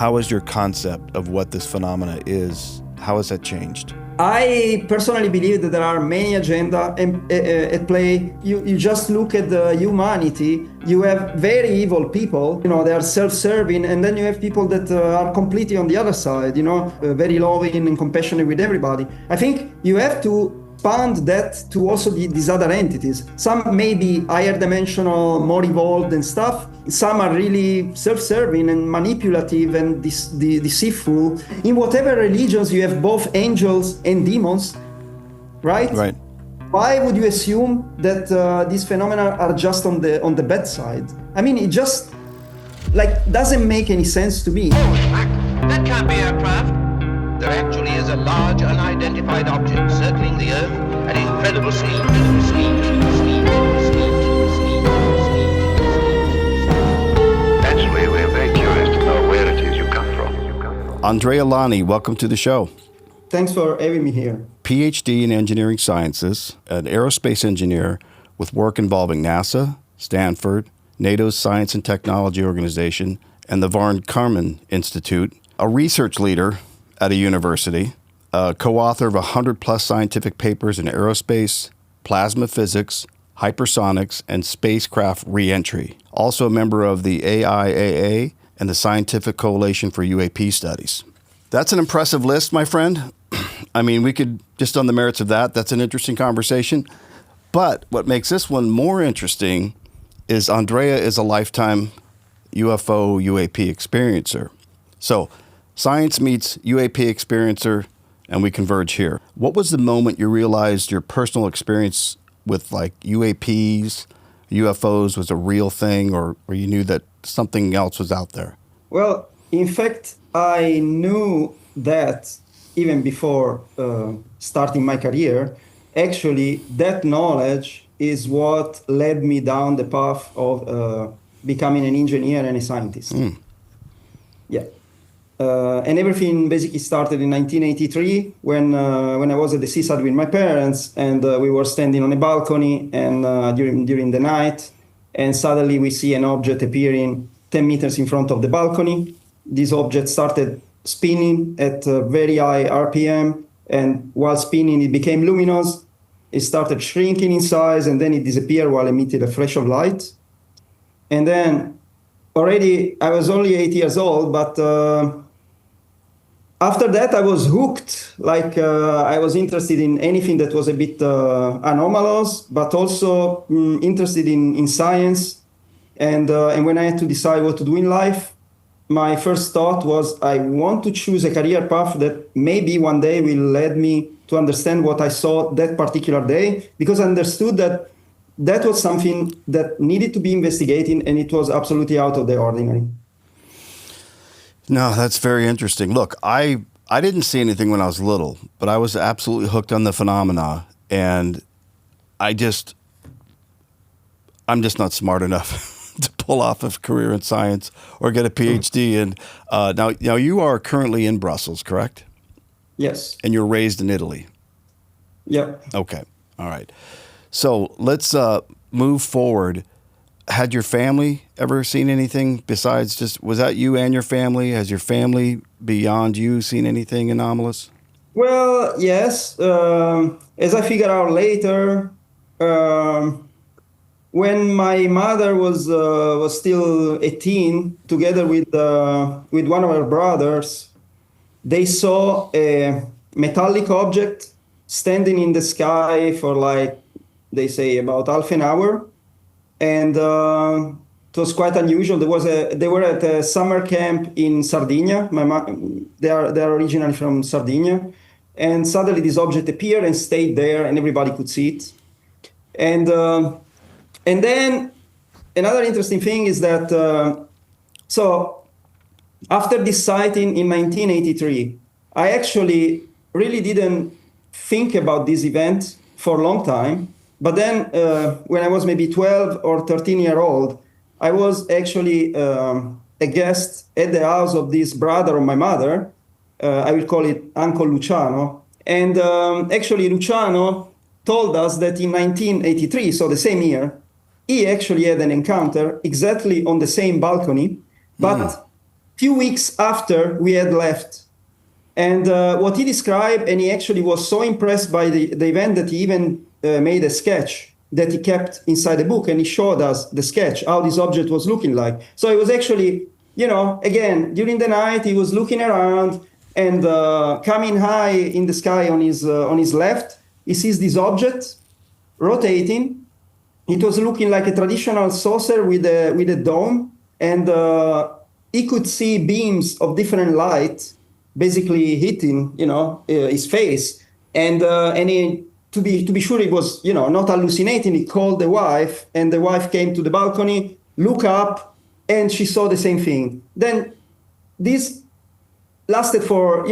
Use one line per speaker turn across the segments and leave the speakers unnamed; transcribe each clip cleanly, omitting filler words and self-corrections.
how has your concept of what this phenomena is, how has that changed?
I personally believe that there are many agendas at play. You just look at the humanity. You have very evil people, they are self-serving, and then you have people that are completely on the other side, very loving and compassionate with everybody. I think you have to expand that to also these other entities. Some may be higher dimensional, more evolved and stuff. Some are really self-serving and manipulative and deceitful. In whatever religions, you have both angels and demons, right?
Right.
Why would you assume that these phenomena are just on the bad side? I mean, it just doesn't make any sense to me.
That can't be aircraft. There actually is a large unidentified object circling the Earth at incredible speed.
Naturally, we're very curious to know where it is you come from.
Andrea Lani, welcome to the show.
Thanks for having me here.
PhD in engineering sciences, an aerospace engineer with work involving NASA, Stanford, NATO's Science and Technology Organization, and the Von Karman Institute, a research leader at a university, a co-author of 100-plus scientific papers in aerospace, plasma physics, hypersonics, and spacecraft reentry. Also a member of the AIAA and the Scientific Coalition for UAP Studies. That's an impressive list, my friend. I mean, we could, just on the merits of that's an interesting conversation. But what makes this one more interesting is Andrea is a lifetime UFO UAP experiencer. So science meets UAP experiencer, and we converge here. What was the moment you realized your personal experience with UAPs, UFOs was a real thing, or you knew that something else was out there?
Well, in fact, I knew that even before starting my career. Actually, that knowledge is what led me down the path of becoming an engineer and a scientist. Yeah. And everything basically started in 1983 when I was at the seaside with my parents, and we were standing on a balcony and during the night, and suddenly we see an object appearing 10 meters in front of the balcony. This object started spinning at a very high RPM, and while spinning, it became luminous. It started shrinking in size, and then it disappeared while emitting a flash of light. And then already, I was only 8 years old, but after that, I was hooked. I was interested in anything that was a bit anomalous, but also interested in science. And when I had to decide what to do in life, my first thought was I want to choose a career path that maybe one day will lead me to understand what I saw that particular day, because I understood that that was something that needed to be investigated, and it was absolutely out of the ordinary.
No, that's very interesting. Look, I didn't see anything when I was little, but I was absolutely hooked on the phenomena, and I'm just not smart enough to pull off a career in science or get a PhD. And now you are currently in Brussels, correct?
Yes.
And you're raised in Italy?
Yep.
Okay. All right. So let's move forward. Had your family ever seen anything besides was that you and your family? Has your family beyond you seen anything anomalous?
Well, yes. As I figured out later, when my mother was still a teen, together with one of her brothers, they saw a metallic object standing in the sky for they say about half an hour. And it was quite unusual. They were at a summer camp in Sardinia. They are originally from Sardinia. And suddenly this object appeared and stayed there, and everybody could see it. And then another interesting thing is that, so after this sighting in 1983, I actually really didn't think about this event for a long time. But then when I was maybe 12 or 13-year-old, I was actually a guest at the house of this brother of my mother. I will call it Uncle Luciano. And actually, Luciano told us that in 1983, so the same year, he actually had an encounter exactly on the same balcony, but few weeks after we had left. And what he described, and he actually was so impressed by the event that he even made a sketch that he kept inside the book, and he showed us the sketch, how this object was looking like. So it was actually, again, during the night, he was looking around, and coming high in the sky on his left, he sees this object rotating. It was looking like a traditional saucer with a dome, and he could see beams of different light basically hitting, his face, and he, to be sure it was, not hallucinating, he called the wife, and the wife came to the balcony, look up, and she saw the same thing. Then this lasted for,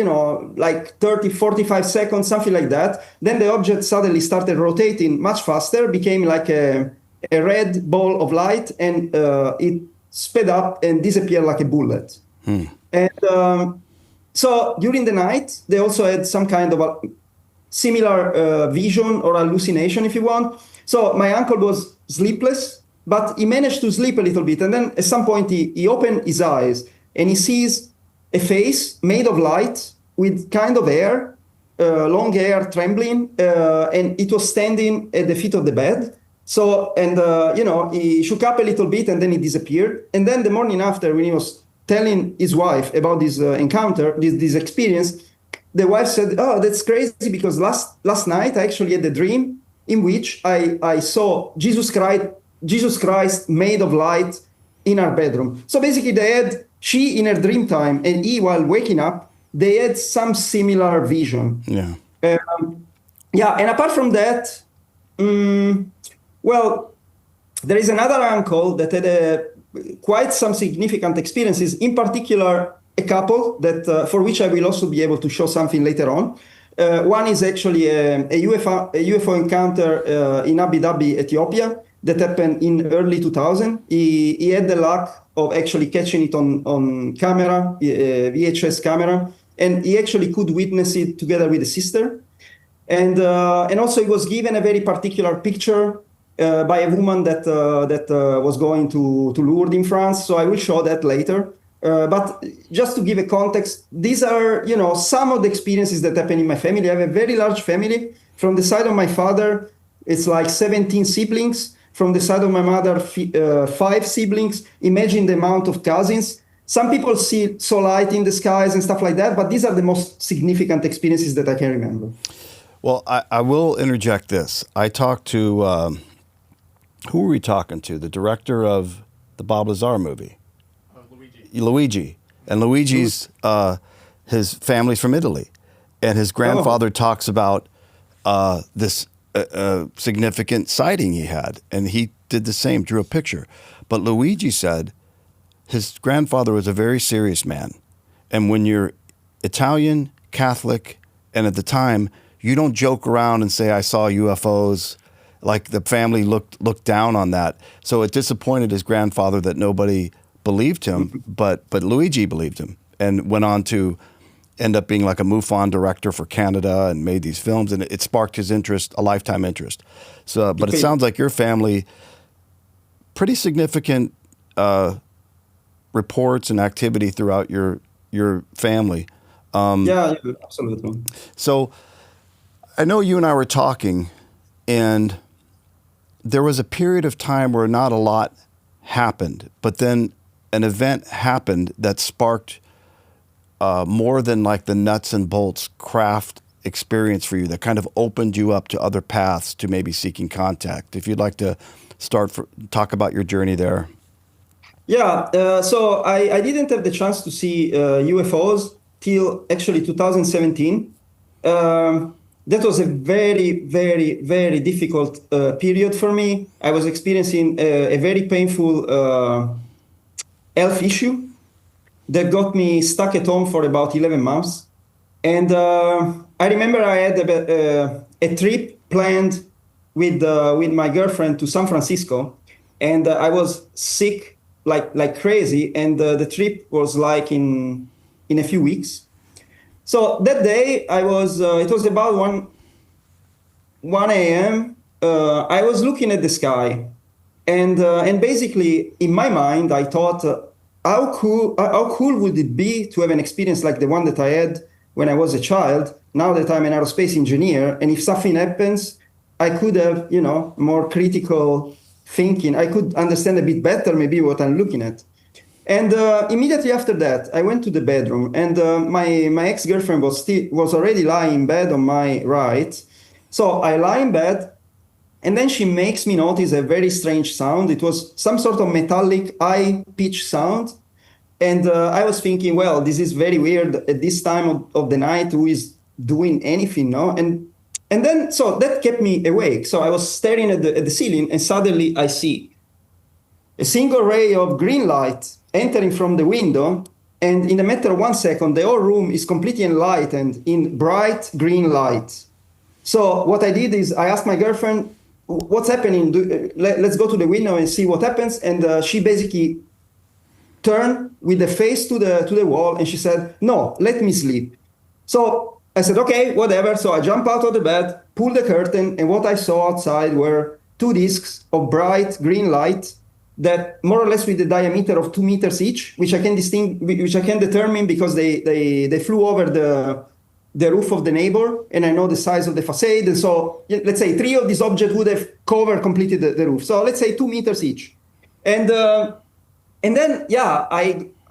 like 30, 45 seconds, something like that. Then the object suddenly started rotating much faster, became like a red ball of light, and it sped up and disappeared like a bullet. And so during the night, they also had some kind of a similar vision or hallucination, if you want. So my uncle was sleepless, but he managed to sleep a little bit. And then at some point, he opened his eyes, and he sees a face made of light with kind of hair, long hair trembling, and it was standing at the feet of the bed. So, and, he shook up a little bit, and then he disappeared. And then the morning after, when he was telling his wife about this encounter, this experience, the wife said, "Oh, that's crazy, because last night I actually had a dream in which I saw Jesus Christ made of light in our bedroom." So basically she in her dream time, and he while waking up, they had some similar vision.
Yeah.
And apart from that, well, there is another uncle that had quite some significant experiences, in particular a couple that for which I will also be able to show something later on. One is actually a UFO encounter in Abu Dhabi, Ethiopia, that happened in early 2000. He had the luck of actually catching it on camera, VHS camera, and he actually could witness it together with a sister. And also he was given a very particular picture by a woman that was going to Lourdes in France. So I will show that later. But just to give a context, these are, some of the experiences that happen in my family. I have a very large family. From the side of my father, it's like 17 siblings. From the side of my mother, 5 siblings. Imagine the amount of cousins. Some people saw light in the skies and stuff like that, but these are the most significant experiences that I can remember.
Well, I will interject this. I talked to, who were we talking to? The director of the Bob Lazar movie. Luigi. And Luigi's, his family's from Italy. And his grandfather talks about this significant sighting he had. And he did the same, drew a picture. But Luigi said his grandfather was a very serious man. And when you're Italian, Catholic, and at the time, you don't joke around and say, I saw UFOs. Like the family looked down on that. So it disappointed his grandfather that nobody believed him, but Luigi believed him and went on to end up being like a MUFON director for Canada and made these films, and it sparked his interest, a lifetime interest. So, but it sounds like your family, pretty significant reports and activity throughout your family.
Yeah, absolutely.
So I know you and I were talking, and there was a period of time where not a lot happened, but then an event happened that sparked more than like the nuts and bolts craft experience for you, that kind of opened you up to other paths to maybe seeking contact. If you'd like to talk about your journey there.
Yeah, so I didn't have the chance to see UFOs till actually 2017. That was a very, very, very difficult period for me. I was experiencing a very painful health issue that got me stuck at home for about 11 months. And I remember I had a trip planned with my girlfriend to San Francisco, and I was sick like crazy, and the trip was like in a few weeks. So that day it was about 1 a.m. I was looking at the sky, and basically in my mind I thought, how cool would it be to have an experience like the one that I had when I was a child, now that I'm an aerospace engineer, and if something happens, I could have, more critical thinking. I could understand a bit better maybe what I'm looking at. And immediately after that, I went to the bedroom, and my ex-girlfriend was already lying in bed on my right. So I lie in bed, and then she makes me notice a very strange sound. It was some sort of metallic, high-pitched sound. And I was thinking, well, this is very weird at this time of the night. Who is doing anything, no? And then, so that kept me awake. So I was staring at the ceiling, and suddenly I see a single ray of green light entering from the window. And in a matter of 1 second, the whole room is completely enlightened in bright green light. So what I did is I asked my girlfriend, what's happening? Let's go to the window and see what happens. And she basically turned with the face to the wall, and she said, no, let me sleep. So I said, okay, whatever. So I jumped out of the bed, pulled the curtain, and what I saw outside were 2 discs of bright green light that more or less with the diameter of 2 meters each, which I can determine because they flew over the roof of the neighbor, and I know the size of the facade. And so let's say 3 of these objects would have covered completely the roof. So let's say 2 meters each. And then,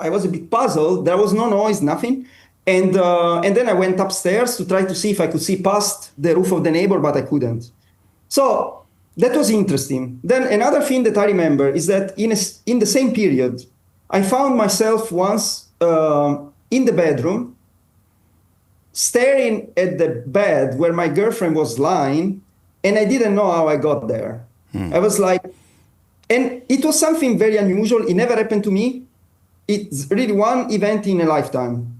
I was a bit puzzled. There was no noise, nothing. And then I went upstairs to try to see if I could see past the roof of the neighbor, but I couldn't. So that was interesting. Then another thing that I remember is that in the same period, I found myself once in the bedroom, staring at the bed where my girlfriend was lying, and I didn't know how I got there. I was like, and it was something very unusual. It never happened to me. It's really one event in a lifetime.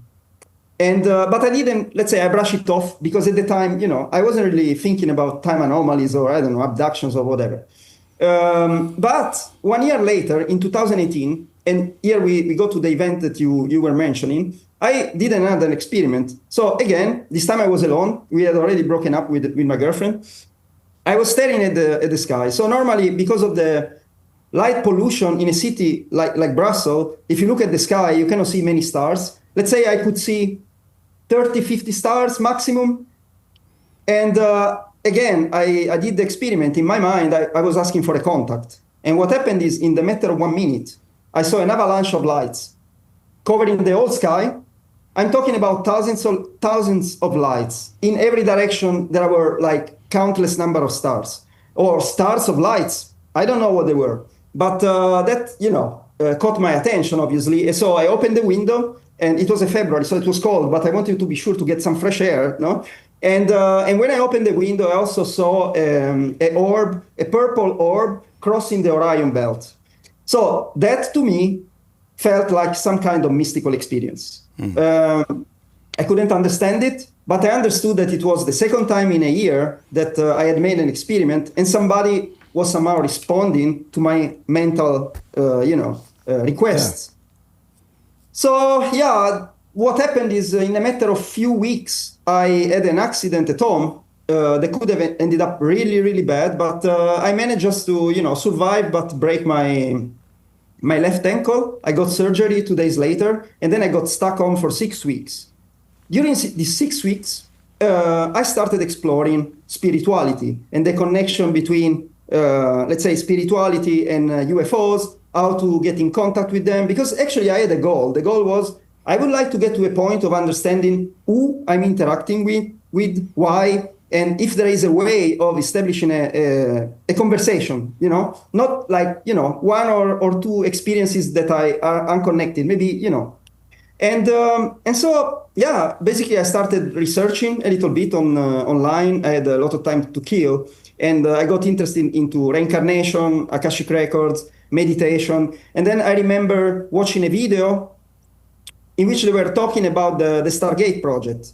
And but I didn't, let's say I brushed it off because at the time, I wasn't really thinking about time anomalies or, I don't know, abductions or whatever. But 1 year later, in 2018, and here we go to the event that you were mentioning, I did another experiment. So again, this time I was alone. We had already broken up with my girlfriend. I was staring at the sky. So normally, because of the light pollution in a city like Brussels, if you look at the sky, you cannot see many stars. Let's say I could see 30, 50 stars maximum. And again, I did the experiment. In my mind, I was asking for a contact. And what happened is, in the matter of 1 minute, I saw an avalanche of lights covering the whole sky. I'm talking about thousands of lights. In every direction, there were like countless number of stars, or stars of lights. I don't know what they were. But that, caught my attention, obviously. And so I opened the window, and it was a February, so it was cold, but I wanted to be sure to get some fresh air, no? And when I opened the window, I also saw a purple orb crossing the Orion belt. So that, to me, felt like some kind of mystical experience. I couldn't understand it, but I understood that it was the second time in a year that I had made an experiment, and somebody was somehow responding to my mental, requests. Yeah. So, what happened is in a matter of few weeks, I had an accident at home that could have ended up really, really bad. But I managed just to, survive, but break my left ankle. I got surgery 2 days later, and then I got stuck home for 6 weeks. During these 6 weeks, I started exploring spirituality and the connection between, let's say, spirituality and UFOs, how to get in contact with them. Because actually I had a goal. The goal was, I would like to get to a point of understanding who I'm interacting with, why, and if there is a way of establishing a conversation, not like, one or two experiences that are unconnected, maybe, And so, basically I started researching a little bit online. I had a lot of time to kill, and I got interested into reincarnation, Akashic records, meditation. And then I remember watching a video in which they were talking about the Stargate project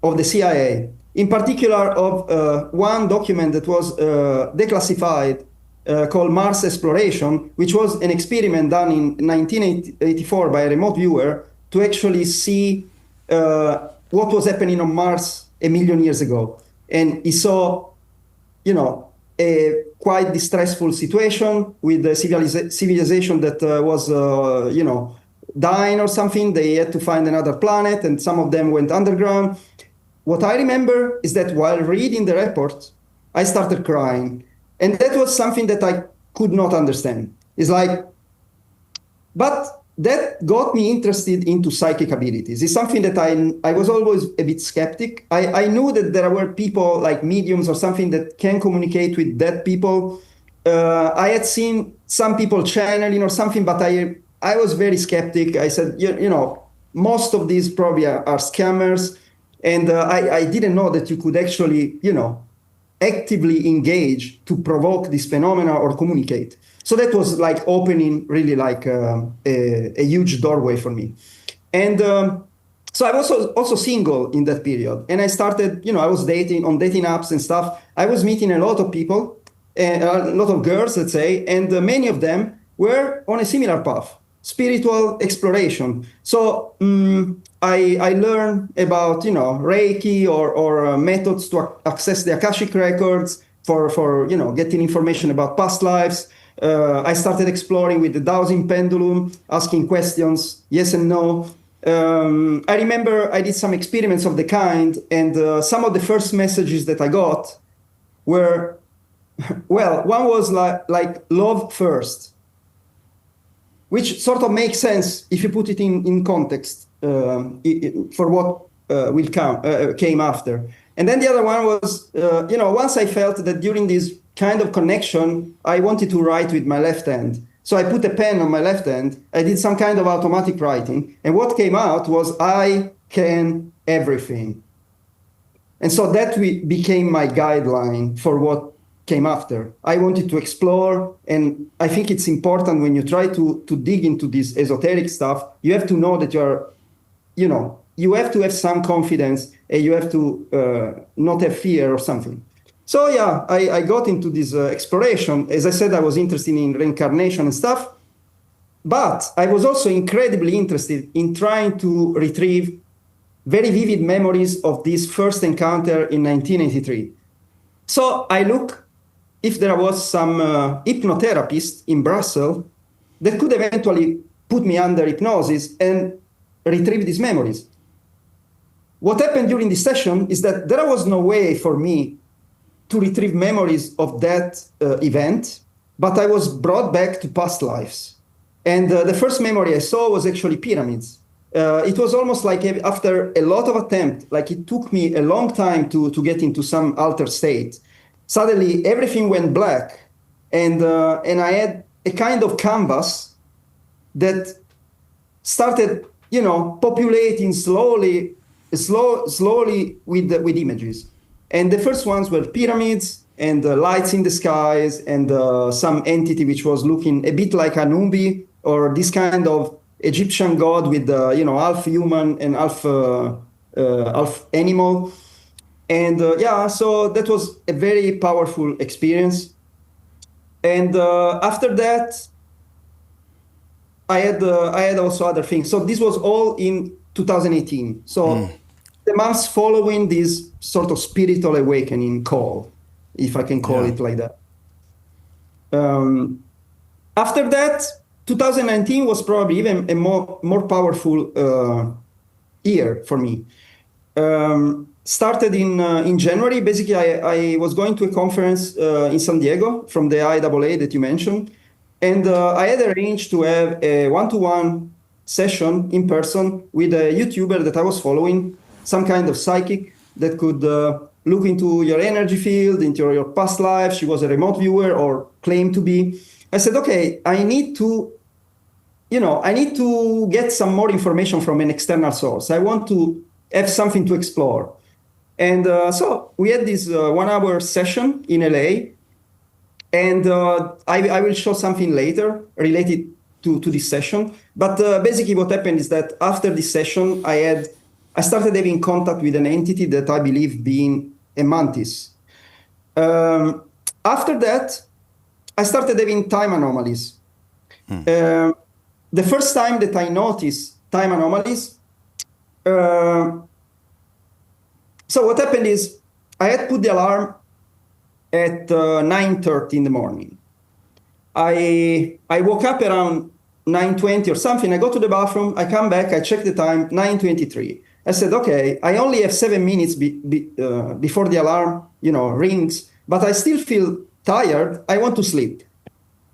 of the CIA, in particular of one document that was declassified called Mars Exploration, which was an experiment done in 1984 by a remote viewer to actually see what was happening on Mars 1 million years ago. And he saw, a quite distressful situation with the civilization that was, dying or something. They had to find another planet, and some of them went underground. What I remember is that while reading the report, I started crying. And that was something that I could not understand. It's like, but that got me interested into psychic abilities. It's something that I was always a bit skeptic. I knew that there were people like mediums or something that can communicate with dead people. I had seen some people channeling or something, but I was very skeptic. I said, you know, most of these probably are scammers. And I didn't know that you could actually, you know, actively engage to provoke this phenomena or communicate. So that was like opening really like a huge doorway for me. And so I was also single in that period. And I started, you know, I was dating on dating apps and stuff. I was meeting a lot of people, a lot of girls, let's say, and many of them were on a similar path, spiritual exploration. So I learned about, you know, Reiki or methods to access the Akashic records for you know, getting information about past lives. I started exploring with the dowsing pendulum, asking questions, yes and no. I remember I did some experiments of the kind, and some of the first messages that I got were, well, one was like love first, which sort of makes sense if you put it in context for what came after. And then the other one was, you know, once I felt that during this kind of connection, I wanted to write with my left hand. So I put a pen on my left hand. I did some kind of automatic writing. And what came out was, I can everything. And so that became my guideline for what came after. I wanted to explore, and I think it's important when you try to dig into this esoteric stuff, you have to know that you're, you know, you have to have some confidence, and you have to not have fear or something. So yeah, I got into this exploration. As I said, I was interested in reincarnation and stuff, but I was also incredibly interested in trying to retrieve very vivid memories of this first encounter in 1983. So I looked if there was some hypnotherapist in Brussels that could eventually put me under hypnosis and retrieve these memories. What happened during this session is that there was no way for me to retrieve memories of that event, but I was brought back to past lives. And the first memory I saw was actually pyramids. It was almost like after a lot of attempt, like it took me a long time to get into some altered state. Suddenly everything went black, and I had a kind of canvas that started, you know, populating slowly with images. And the first ones were pyramids and lights in the skies and some entity which was looking a bit like Anubi or this kind of Egyptian god with you know, half human and half animal. And yeah, so that was a very powerful experience. And after that, I had also other things. So this was all in 2018. So the months following this sort of spiritual awakening call, if I can call it like that. After that, 2019 was probably even a more powerful year for me. Started in January. Basically, I was going to a conference in San Diego from the IAA that you mentioned. And I had arranged to have a one-to-one session in person with a YouTuber that I was following, some kind of psychic that could look into your energy field, into your past life. She was a remote viewer or claimed to be. I said, okay, I need to get some more information from an external source. I want to have something to explore. And so we had this 1 hour session in LA. And I will show something later related to this session. But basically what happened is that after this session, I started having contact with an entity that I believe being a mantis. After that, I started having time anomalies. The first time that I noticed time anomalies, so what happened is I had put the alarm at 9:30 in the morning. I woke up around 9:20 or something. I go to the bathroom, I come back, I check the time, 9:23. I said, okay, I only have 7 minutes before the alarm, rings, but I still feel tired. I want to sleep.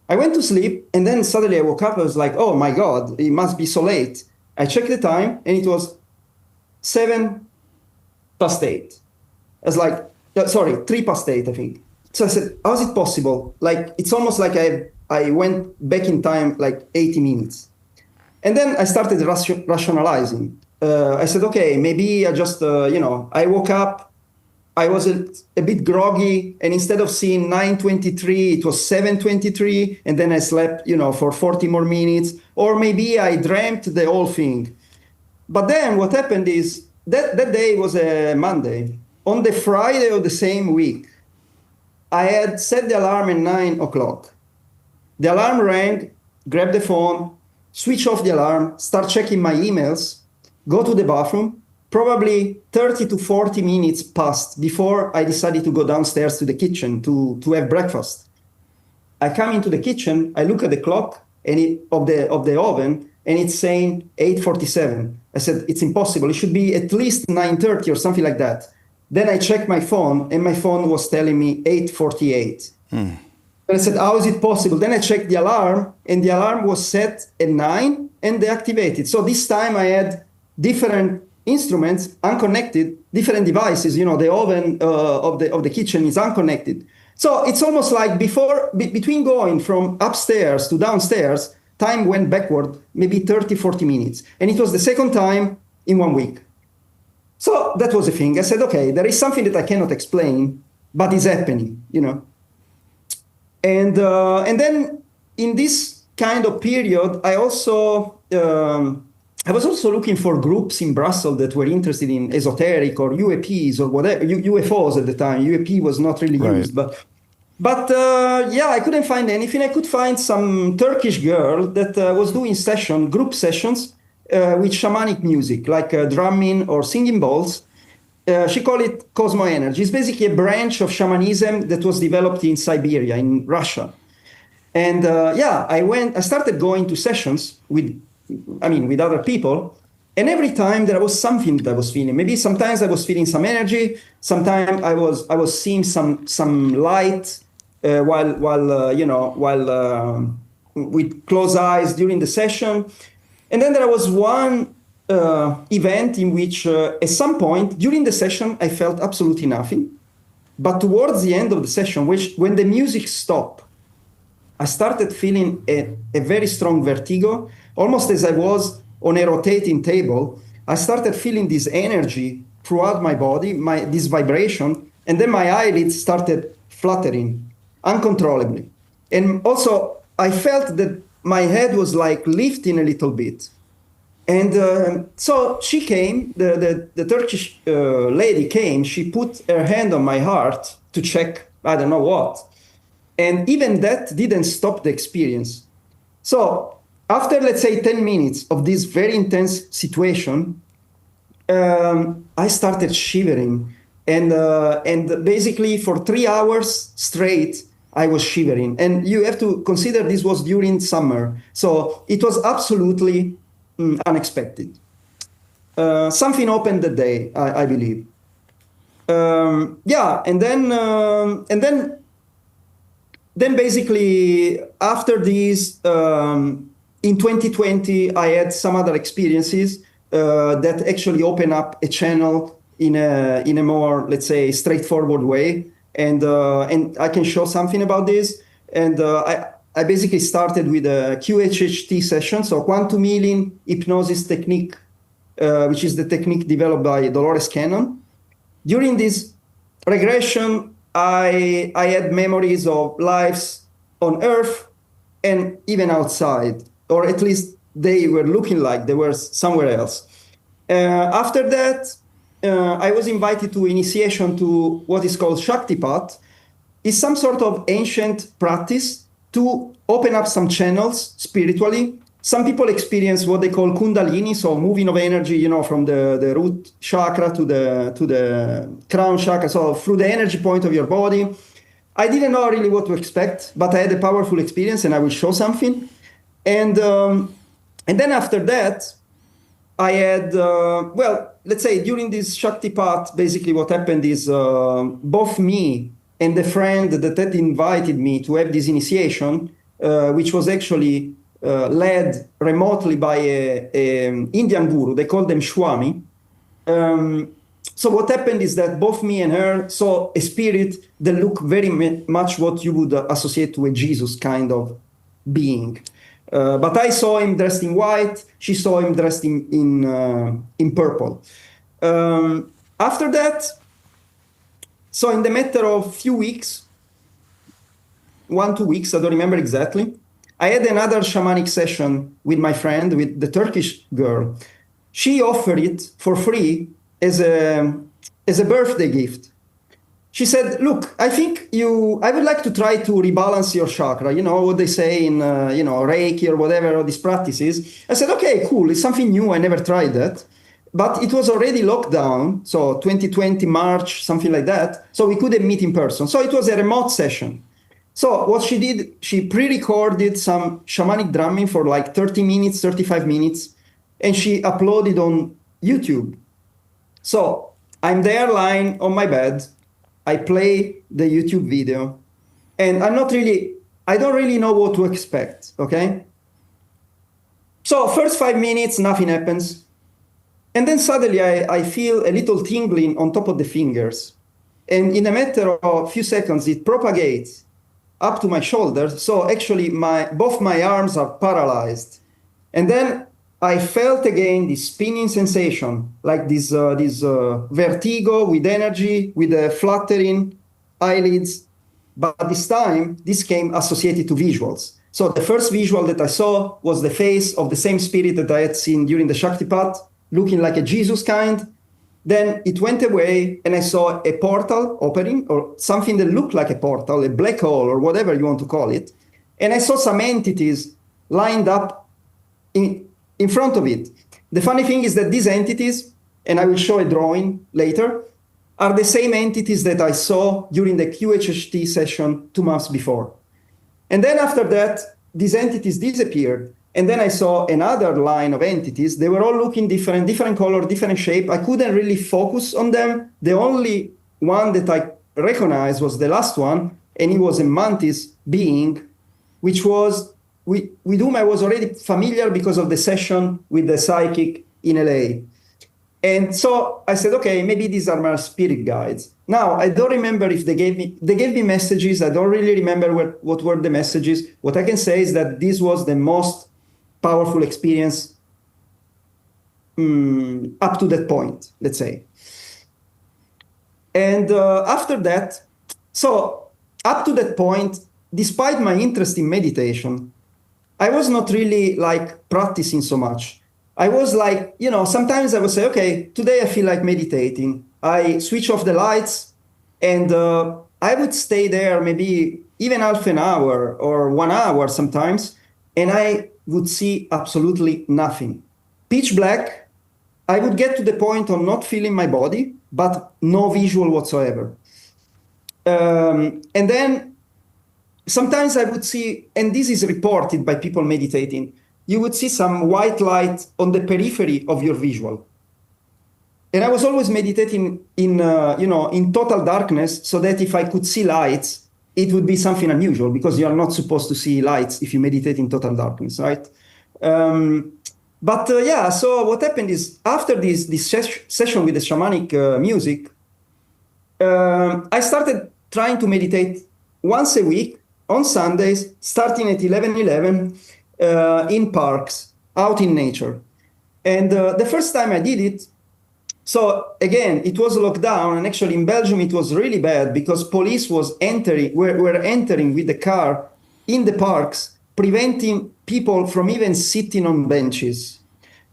I went to sleep, and then suddenly I woke up. I was like, oh my God, it must be so late. I checked the time, and it was 7:08. I was like, sorry, 3:08, I think. So I said, how is it possible? Like, it's almost like I went back in time like 80 minutes. And then I started rationalizing. I said, okay, maybe I just, I woke up, I was a bit groggy, and instead of seeing 9:23, it was 7:23, and then I slept, for 40 more minutes, or maybe I dreamt the whole thing. But then what happened is that day was a Monday. On the Friday of the same week, I had set the alarm at 9 o'clock. The alarm rang, grab the phone, switch off the alarm, start checking my emails, go to the bathroom. Probably 30 to 40 minutes passed before I decided to go downstairs to the kitchen to have breakfast. I come into the kitchen, I look at the clock of the oven, and it's saying 8:47. I said, it's impossible. It should be at least 9:30 or something like that. Then I checked my phone, and my phone was telling me 8:48. And I said, how is it possible? Then I checked the alarm, and the alarm was set at 9 and deactivated. So this time I had different instruments unconnected, different devices. The oven of the kitchen is unconnected. So it's almost like between going from upstairs to downstairs, time went backward, maybe 30, 40 minutes. And it was the second time in 1 week. So that was the thing. I said, okay, there is something that I cannot explain, but it's happening, And then in this kind of period, I was also looking for groups in Brussels that were interested in esoteric or UAPs or whatever, UFOs at the time. UAP was not really used, but I couldn't find anything. I could find some Turkish girl that was doing group sessions with shamanic music, like drumming or singing bowls. She called it Cosmo Energy. It's basically a branch of shamanism that was developed in Siberia, in Russia. And I started going to sessions with other people. And every time there was something that I was feeling. Maybe sometimes I was feeling some energy. Sometimes I was seeing some light while with closed eyes during the session. And then there was one event in which at some point during the session, I felt absolutely nothing. But towards the end of the session, when the music stopped, I started feeling a very strong vertigo, almost as I was on a rotating table. I started feeling this energy throughout my body, this vibration, and then my eyelids started fluttering uncontrollably. And also, I felt that my head was like lifting a little bit. And so she came, the Turkish lady came, she put her hand on my heart to check, I don't know what. And even that didn't stop the experience. So after, let's say, 10 minutes of this very intense situation, I started shivering. And basically for 3 hours straight, I was shivering. And you have to consider this was during summer. So it was absolutely unexpected. Something opened that day, I believe. Then basically after this, in 2020, I had some other experiences that actually opened up a channel in a more, let's say, straightforward way. And I can show something about this. And I basically started with a QHHT session, so quantum healing hypnosis technique, which is the technique developed by Dolores Cannon. During this regression, I had memories of lives on Earth and even outside, or at least they were looking like they were somewhere else. After that, I was invited to initiation to what is called Shaktipat. It's some sort of ancient practice to open up some channels spiritually. Some people experience what they call Kundalini, so moving of energy, from the root chakra to the crown chakra, so through the energy point of your body. I didn't know really what to expect, but I had a powerful experience, and I will show something. And then after that, I had, well, let's say during this Shaktipat, basically what happened is both me and the friend that had invited me to have this initiation, which was actually led remotely by an Indian guru. They call them Swami. So what happened is that both me and her saw a spirit that looked very much what you would associate to a Jesus kind of being. But I saw him dressed in white. She saw him dressed in purple. After that, so in the matter of few weeks, 1-2 weeks, I don't remember exactly, I had another shamanic session with my friend, with the Turkish girl. She offered it for free as a birthday gift. She said, look, I would like to try to rebalance your chakra, you know, what they say in, Reiki or whatever, these practices. I said, okay, cool. It's something new. I never tried that. But it was already locked down. So 2020, March, something like that. So we couldn't meet in person. So it was a remote session. So what she did, she pre-recorded some shamanic drumming for like 30 minutes, 35 minutes, and she uploaded on YouTube. So I'm there lying on my bed. I play the YouTube video, and I don't really know what to expect, okay? So first 5 minutes, nothing happens. And then suddenly I feel a little tingling on top of the fingers. And in a matter of a few seconds, it propagates up to my shoulders. So actually both my arms are paralyzed. And then I felt again this spinning sensation, like this vertigo with energy, with the fluttering eyelids. But this time, this came associated to visuals. So the first visual that I saw was the face of the same spirit that I had seen during the Shaktipat, looking like a Jesus kind. Then it went away, and I saw a portal opening, or something that looked like a portal, a black hole, or whatever you want to call it. And I saw some entities lined up in front of it. The funny thing is that these entities, and I will show a drawing later, are the same entities that I saw during the QHHT session 2 months before. And then after that, these entities disappeared. And then I saw another line of entities. They were all looking different color, different shape. I couldn't really focus on them. The only one that I recognized was the last one, and it was a mantis being, which was with whom I was already familiar because of the session with the psychic in LA. And so I said, okay, maybe these are my spirit guides. Now, I don't remember if they gave me messages. I don't really remember what were the messages. What I can say is that this was the most powerful experience up to that point, let's say. And after that, so up to that point, despite my interest in meditation, I was not really like practicing so much. I was like, sometimes I would say, okay, today I feel like meditating. I switch off the lights, and I would stay there maybe even half an hour or 1 hour sometimes, and I would see absolutely nothing. Pitch black. I would get to the point of not feeling my body, but no visual whatsoever. And then sometimes I would see, and this is reported by people meditating, you would see some white light on the periphery of your visual. And I was always meditating in total darkness, so that if I could see lights, it would be something unusual, because you are not supposed to see lights if you meditate in total darkness, right? So what happened is, after this session with the shamanic music, I started trying to meditate once a week on Sundays, starting at 11:11 in parks, out in nature. And the first time I did it, so again, it was locked down, and actually in Belgium it was really bad, because police were entering with the car in the parks, preventing people from even sitting on benches.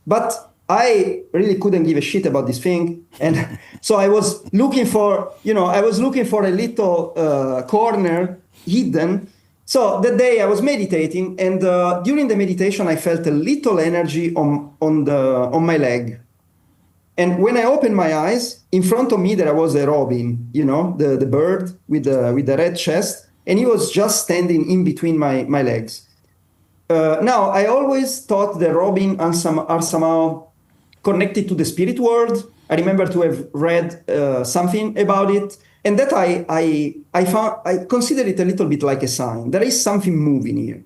But I really couldn't give a shit about this thing, and so I was looking for a little corner hidden. So that day I was meditating, and during the meditation I felt a little energy on my leg. And when I opened my eyes, in front of me there was a robin, the bird with the red chest, and he was just standing in between my legs. now, I always thought the Robin are somehow connected to the spirit world. I remember to have read something about it, and that I consider it a little bit like a sign. There is something moving here.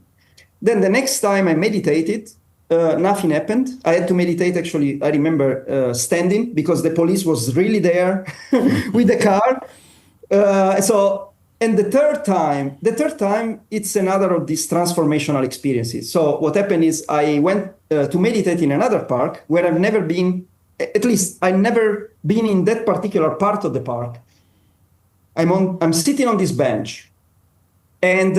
Then the next time I meditated, nothing happened. I had to meditate, actually, I remember standing because the police was really there with the car. And the third time, it's another of these transformational experiences. So what happened is I went to meditate in another park where I've never been, at least I've never been in that particular part of the park. I'm sitting on this bench, and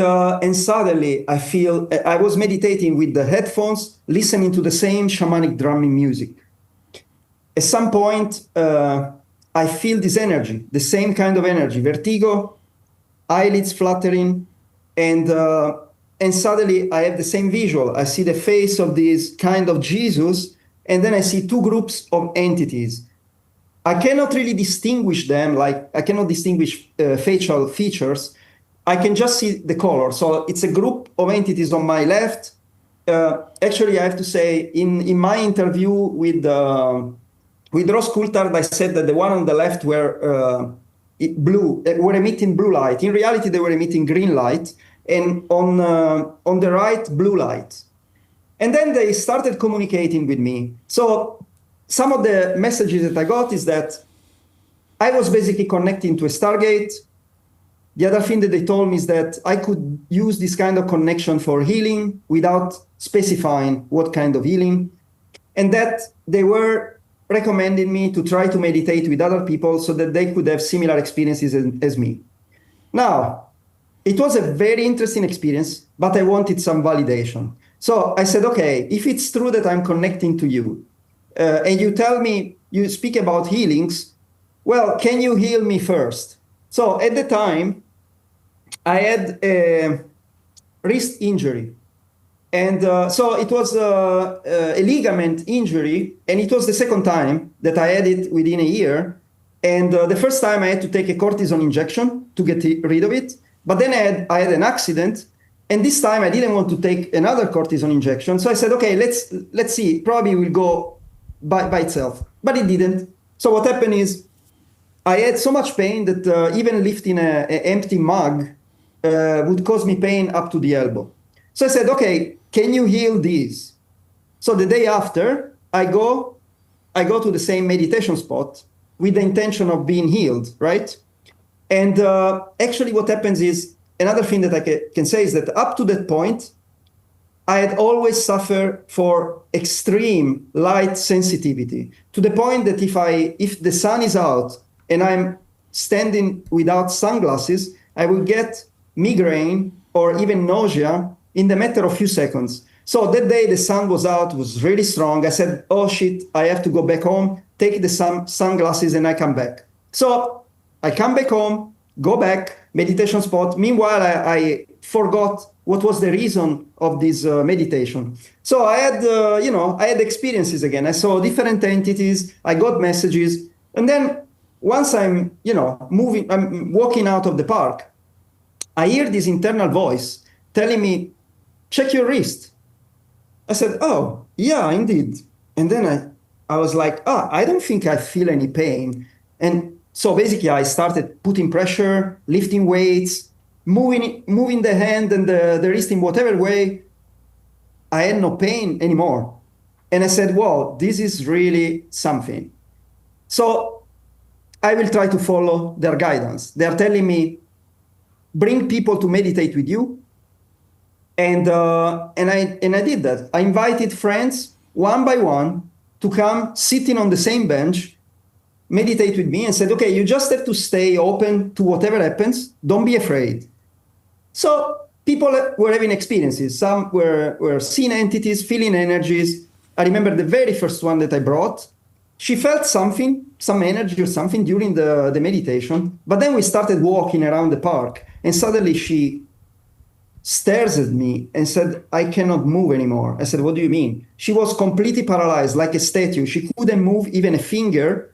suddenly I was meditating with the headphones, listening to the same shamanic drumming music. At some point, I feel this energy, the same kind of energy, vertigo, eyelids fluttering, and suddenly I have the same visual. I see the face of this kind of Jesus, and then I see two groups of entities. I cannot really distinguish them, like I cannot distinguish facial features. I can just see the color. So it's a group of entities on my left. Actually, I have to say, in my interview with Ross Coulthard, I said that the one on the left were emitting blue light. In reality, they were emitting green light, and on the right, blue light. And then they started communicating with me. So some of the messages that I got is that I was basically connecting to a Stargate. The other thing that they told me is that I could use this kind of connection for healing without specifying what kind of healing, and that they were recommending me to try to meditate with other people so that they could have similar experiences as me. Now, it was a very interesting experience, but I wanted some validation. So I said, okay, if it's true that I'm connecting to you, and you tell me, you speak about healings, well, can you heal me first? So at the time, I had a wrist injury. And so it was a ligament injury, and it was the second time that I had it within a year. And the first time I had to take a cortisone injection to get rid of it. But then I had an accident, and this time I didn't want to take another cortisone injection. So I said, okay, let's see, probably will go by itself. But it didn't. So what happened is I had so much pain that even lifting an empty mug would cause me pain up to the elbow. So I said, okay, can you heal these? So the day after, I go to the same meditation spot with the intention of being healed, right? And actually what happens is, another thing that I can say is that up to that point, I had always suffered for extreme light sensitivity, to the point that if the sun is out and I'm standing without sunglasses, I will get migraine or even nausea in the matter of few seconds. So that day the sun was out, was really strong. I said, oh shit, I have to go back home, take the sunglasses, and I come back. So I come back home, go back, meditation spot. Meanwhile, I forgot what was the reason of this meditation. So I had, I had experiences again. I saw different entities, I got messages. And then once I'm walking out of the park, I hear this internal voice telling me, check your wrist. I said, oh, yeah, indeed. And then I was like, I don't think I feel any pain. And so basically I started putting pressure, lifting weights, moving the hand and the wrist in whatever way. I had no pain anymore. And I said, wow, this is really something. So I will try to follow their guidance. They're telling me, bring people to meditate with you. And I did that. I invited friends one by one to come sitting on the same bench, meditate with me, and said, okay, you just have to stay open to whatever happens. Don't be afraid. So people were having experiences. Some were seeing entities, feeling energies. I remember the very first one that I brought. She felt something, some energy or something during the meditation. But then we started walking around the park, and suddenly she stares at me and said, I cannot move anymore. I said, what do you mean? She was completely paralyzed, like a statue. She couldn't move even a finger.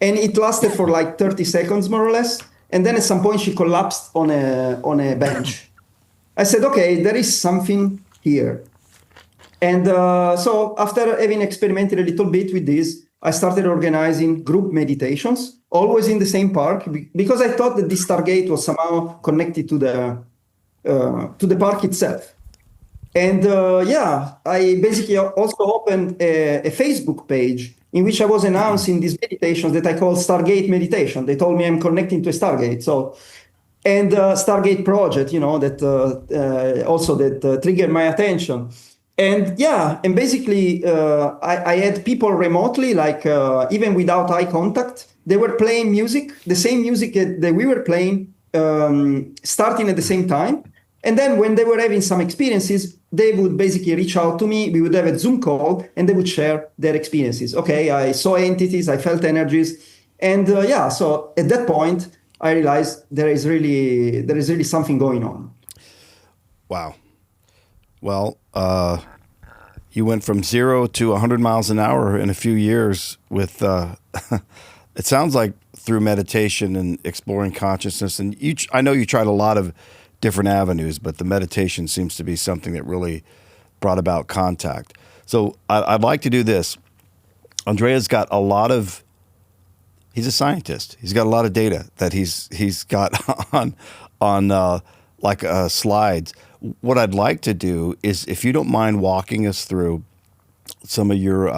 And it lasted for like 30 seconds, more or less. And then at some point she collapsed on a bench. I said, okay, there is something here. And so after having experimented a little bit with this, I started organizing group meditations, always in the same park, because I thought that this Stargate was somehow connected to the park itself. And I basically also opened a Facebook page in which I was announcing these meditations that I call Stargate meditation. They told me I'm connecting to a Stargate. So, and Stargate project, that also that triggered my attention. And and basically I had people remotely, like even without eye contact, they were playing music, the same music that we were playing, starting at the same time. And then when they were having some experiences, they would basically reach out to me. We would have a Zoom call and they would share their experiences. Okay, I saw entities, I felt energies. And so at that point, I realized there is really something going on.
Wow. Well, you went from 0 to 100 miles an hour in a few years with, it sounds like through meditation and exploring consciousness. And I know you tried a lot of different avenues, but the meditation seems to be something that really brought about contact. So I'd like to do this. Andrea's got he's a scientist. He's got a lot of data that he's got on slides. What I'd like to do is, if you don't mind walking us through some of your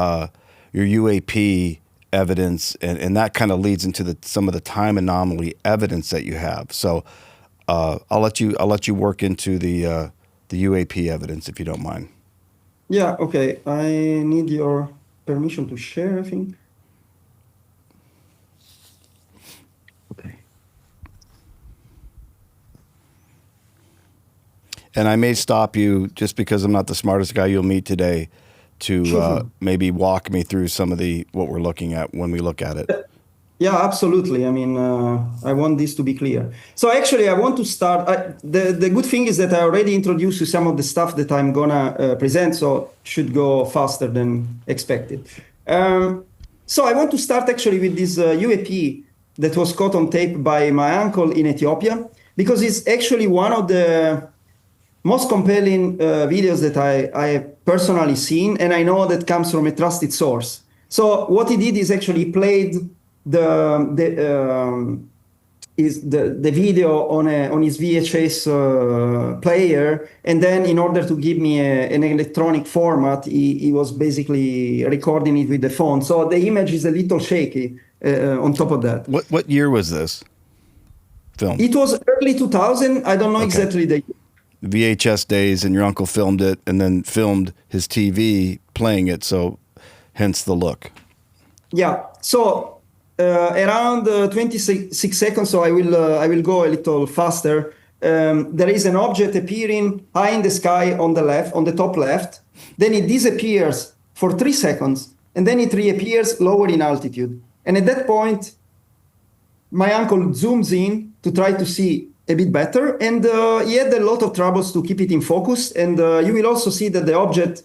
UAP evidence, and that kind of leads into some of the time anomaly evidence that you have. So I'll let you work into the UAP evidence, if you don't mind.
Yeah. Okay. I need your permission to share, I think. Okay.
And I may stop you just because I'm not the smartest guy you'll meet today to maybe walk me through some of what we're looking at when we look at it.
Yeah, absolutely. I mean, I want this to be clear. So actually, I want to start. The good thing is that I already introduced you some of the stuff that I'm gonna present, so should go faster than expected. So I want to start actually with this UAP that was caught on tape by my uncle in Ethiopia, because it's actually one of the most compelling videos that I have personally seen, and I know that comes from a trusted source. So what he did is actually played the video on his VHS player, and then in order to give me an electronic format, he was basically recording it with the phone. So the image is a little shaky on top of that.
What year was this film?
It was early 2000. I don't know exactly the year.
VHS days, and your uncle filmed it and then filmed his TV playing it, so hence the look.
Yeah. So around 26 seconds, so I will go a little faster. There is an object appearing high in the sky on the top left. Then it disappears for 3 seconds, and then it reappears lower in altitude. And at that point, my uncle zooms in to try to see a bit better, and he had a lot of troubles to keep it in focus. And you will also see that the object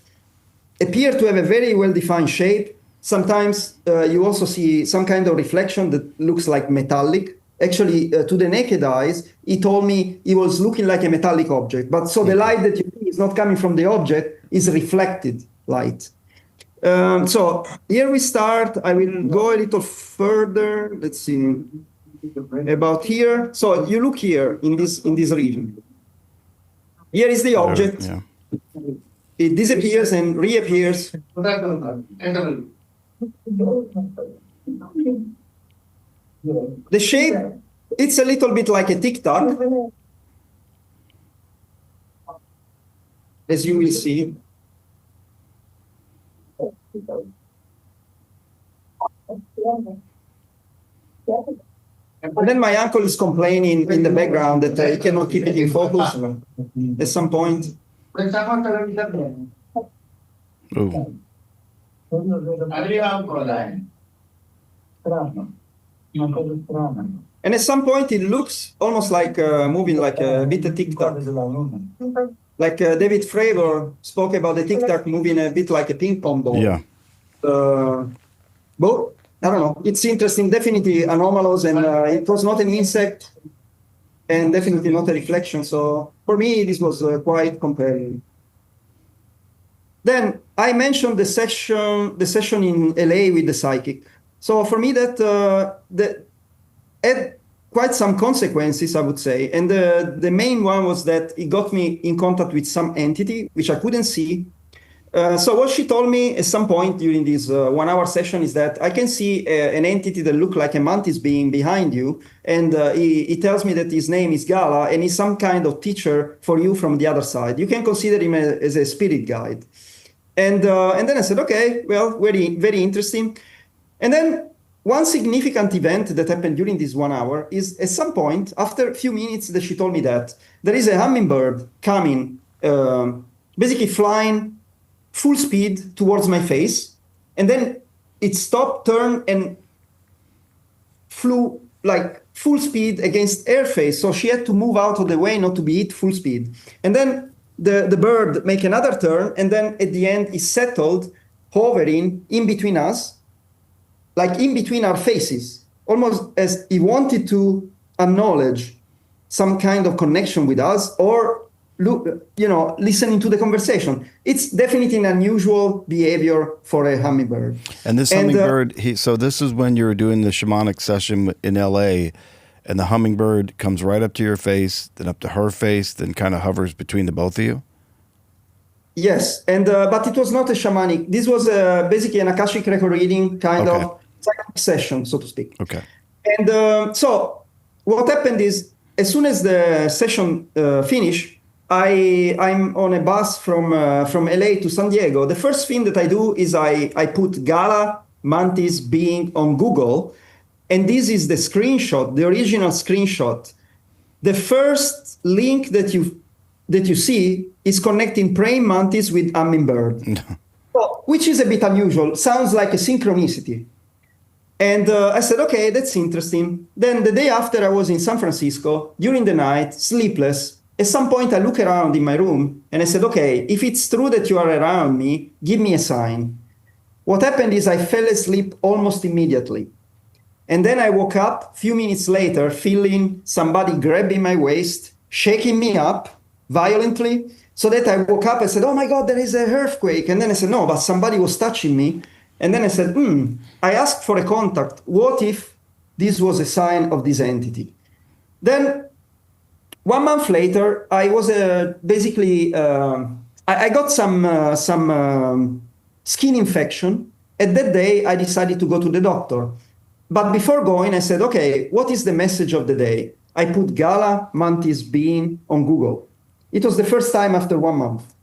appeared to have a very well-defined shape. Sometimes you also see some kind of reflection that looks like metallic. Actually, to the naked eyes, he told me it was looking like a metallic object. But so the light that you see is not coming from the object, is reflected light. So here we start. I will go a little further. Let's see. About here. So you look here in this region. Here is the object. Yeah. It disappears and reappears. The shape, it's a little bit like a tic-tac, as you will see. And then my uncle is complaining in the background that he cannot keep it in focus at some point.
Ooh.
And at some point it looks almost like moving like a bit of tic-tac. Like David Fravor spoke about the tic-tac moving a bit like a ping pong ball.
Yeah.
But I don't know. It's interesting, definitely anomalous, and it was not an insect, and definitely not a reflection. So for me, this was quite compelling. Then I mentioned the session in LA with the psychic. So for me, that had quite some consequences, I would say. And the main one was that it got me in contact with some entity which I couldn't see. So what she told me at some point during this 1 hour session is that I can see an entity that looked like a mantis being behind you. And he tells me that his name is Gala and he's some kind of teacher for you from the other side. You can consider him as a spirit guide. And then I said, okay, well, very, very interesting. And then one significant event that happened during this 1 hour is at some point, after a few minutes that she told me that, there is a hummingbird coming, basically flying full speed towards my face. And then it stopped, turned, and flew like full speed against air face. So she had to move out of the way not to be hit full speed. And then the bird make another turn, and then at the end it settled, hovering in between us, like in between our faces, almost as he wanted to acknowledge some kind of connection with us or listening to the conversation. It's definitely an unusual behavior for a hummingbird.
And this hummingbird, so this is when you were doing the shamanic session in LA, and the hummingbird comes right up to your face, then up to her face, then kind of hovers between the both of you?
Yes, and but it was not a shamanic. This was basically an Akashic record reading kind of psychic session, so to speak.
Okay.
And so what happened is, as soon as the session finished, I'm on a bus from LA to San Diego. The first thing that I do is I put Gala Mantis being on Google, and this is the screenshot, the original screenshot. The first link that you see is connecting praying mantis with hummingbird, which is a bit unusual. Sounds like a synchronicity. And I said, okay, that's interesting. Then the day after, I was in San Francisco during the night, sleepless. At some point, I look around in my room and I said, okay, if it's true that you are around me, give me a sign. What happened is I fell asleep almost immediately. And then I woke up a few minutes later, feeling somebody grabbing my waist, shaking me up violently, so that I woke up and said, oh my God, there is an earthquake. And then I said, no, but somebody was touching me. And then I said, I asked for a contact. What if this was a sign of this entity? Then 1 month later, I was basically, I got some skin infection. At that day, I decided to go to the doctor. But before going, I said, okay, what is the message of the day? I put Gala Mantis being on Google. It was the first time after 1 month.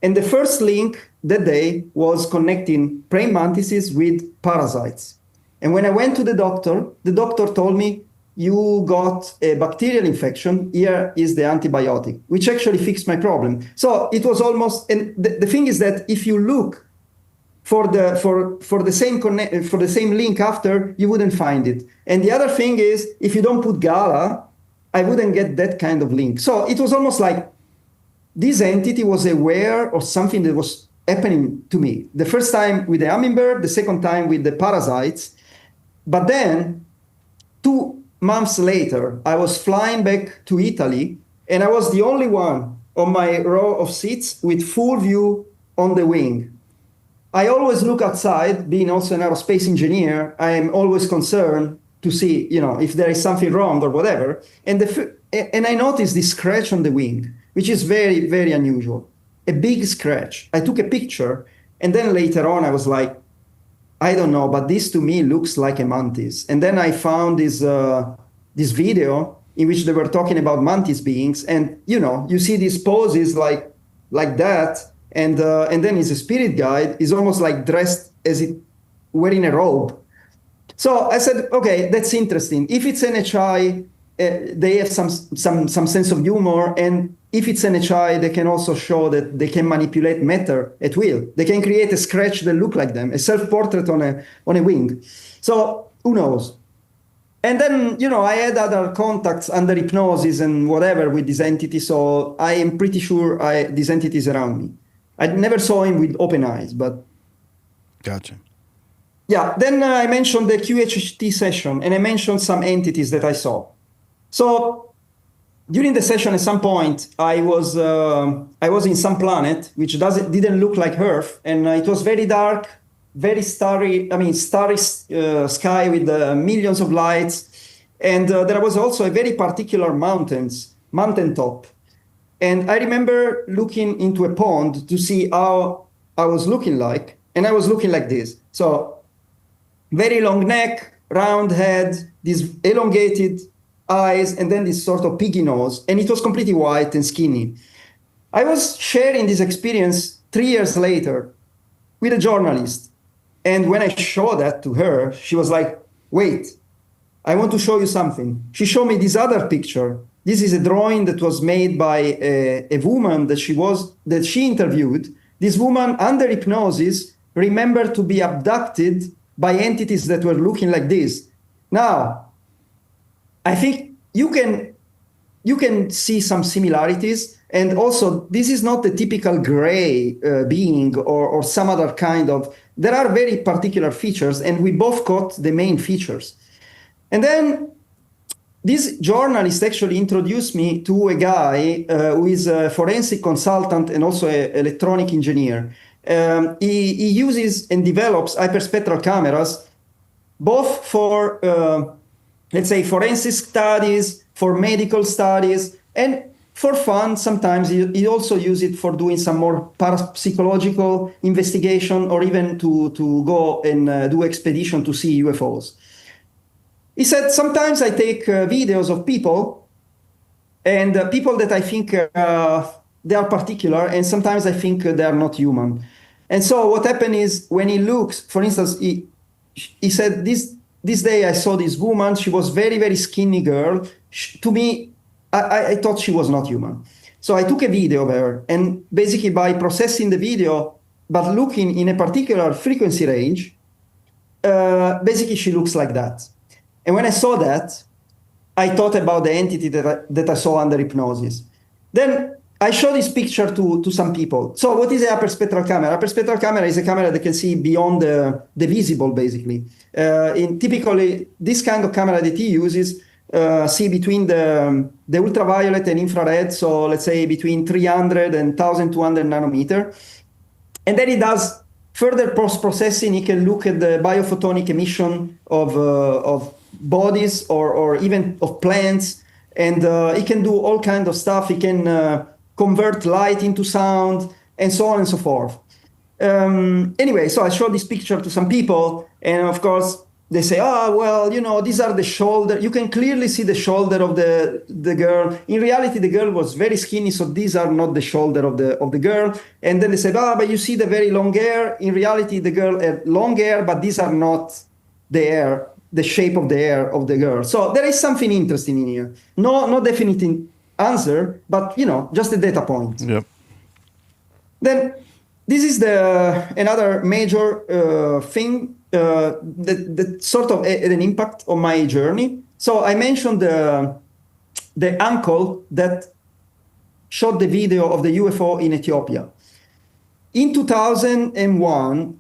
And the first link that day was connecting praying mantises with parasites. And when I went to the doctor told me, you got a bacterial infection, here is the antibiotic, which actually fixed my problem. So it was almost, and the thing is that if you look for the same link after, you wouldn't find it. And the other thing is, if you don't put Gala, I wouldn't get that kind of link. So it was almost like this entity was aware of something that was happening to me. The first time with the hummingbird, the second time with the parasites. But then 2 months later, I was flying back to Italy, and I was the only one on my row of seats with full view on the wing. I always look outside, being also an aerospace engineer. I am always concerned to see, if there is something wrong or whatever. And I noticed this scratch on the wing, which is very, very unusual. A big scratch. I took a picture, and then later on I was like, I don't know, but this to me looks like a mantis. And then I found this video in which they were talking about mantis beings, and you see these poses like that, and then he's a spirit guide. He's almost like dressed as it wearing a robe. So I said, okay, that's interesting. If it's NHI, they have some sense of humor, and if it's NHI, they can also show that they can manipulate matter at will. They can create a scratch that look like them, a self-portrait on a wing. So who knows? And then, I had other contacts under hypnosis and whatever with this entity, so I am pretty sure this entity is around me. I never saw him with open eyes, but...
Gotcha.
Yeah, then I mentioned the QHT session, and I mentioned some entities that I saw. So during the session, at some point, I was in some planet which didn't look like Earth, and it was very dark, very starry. I mean, starry sky with millions of lights, and there was also a very particular mountaintop. And I remember looking into a pond to see how I was looking like, and I was looking like this. So, very long neck, round head, these elongated eyes, and then this sort of piggy nose, and it was completely white and skinny. I was sharing this experience 3 years later with a journalist, and when I showed that to her, she was like, wait, I want to show you something. She showed me this other picture. This is a drawing that was made by a woman that she interviewed. This woman, under hypnosis, remembered to be abducted by entities that were looking like this. Now, I think you can see some similarities, and also this is not the typical gray being or some other kind of. There are very particular features, and we both caught the main features. And then this journalist actually introduced me to a guy who is a forensic consultant and also an electronic engineer. He uses and develops hyperspectral cameras, both for let's say forensic studies, for medical studies, and for fun. Sometimes he also uses it for doing some more parapsychological investigation, or even to go and do expedition to see UFOs. He said, sometimes I take videos of people, and people that I think they are particular, and sometimes I think they are not human. And so what happened is, when he looks, for instance, he said, this day I saw this woman. She was very, very skinny girl. To me, I thought she was not human. So I took a video of her, and basically by processing the video, but looking in a particular frequency range, basically she looks like that. And when I saw that, I thought about the entity that I saw under hypnosis. Then I showed this picture to some people. So what is a hyperspectral camera? Hyperspectral camera is a camera that can see beyond the visible, basically. Typically, this kind of camera that he uses see between the ultraviolet and infrared, so let's say between 300 and 1,200 nanometer. And then he does further post-processing. He can look at the biophotonic emission of bodies or even of plants, and he can do all kinds of stuff. He can convert light into sound, and so on and so forth. Anyway, so I showed this picture to some people, and of course they say, well, these are the shoulder. You can clearly see the shoulder of the girl. In reality, the girl was very skinny, so these are not the shoulder of the girl. And then they said, but you see the very long hair. In reality, the girl had long hair, but these are not the hair, the shape of the hair of the girl. So there is something interesting in here. No definite answer, but just a data point.
Yep.
Then this is another major thing that sort of had an impact on my journey. So I mentioned the uncle that shot the video of the UFO in Ethiopia. In 2001,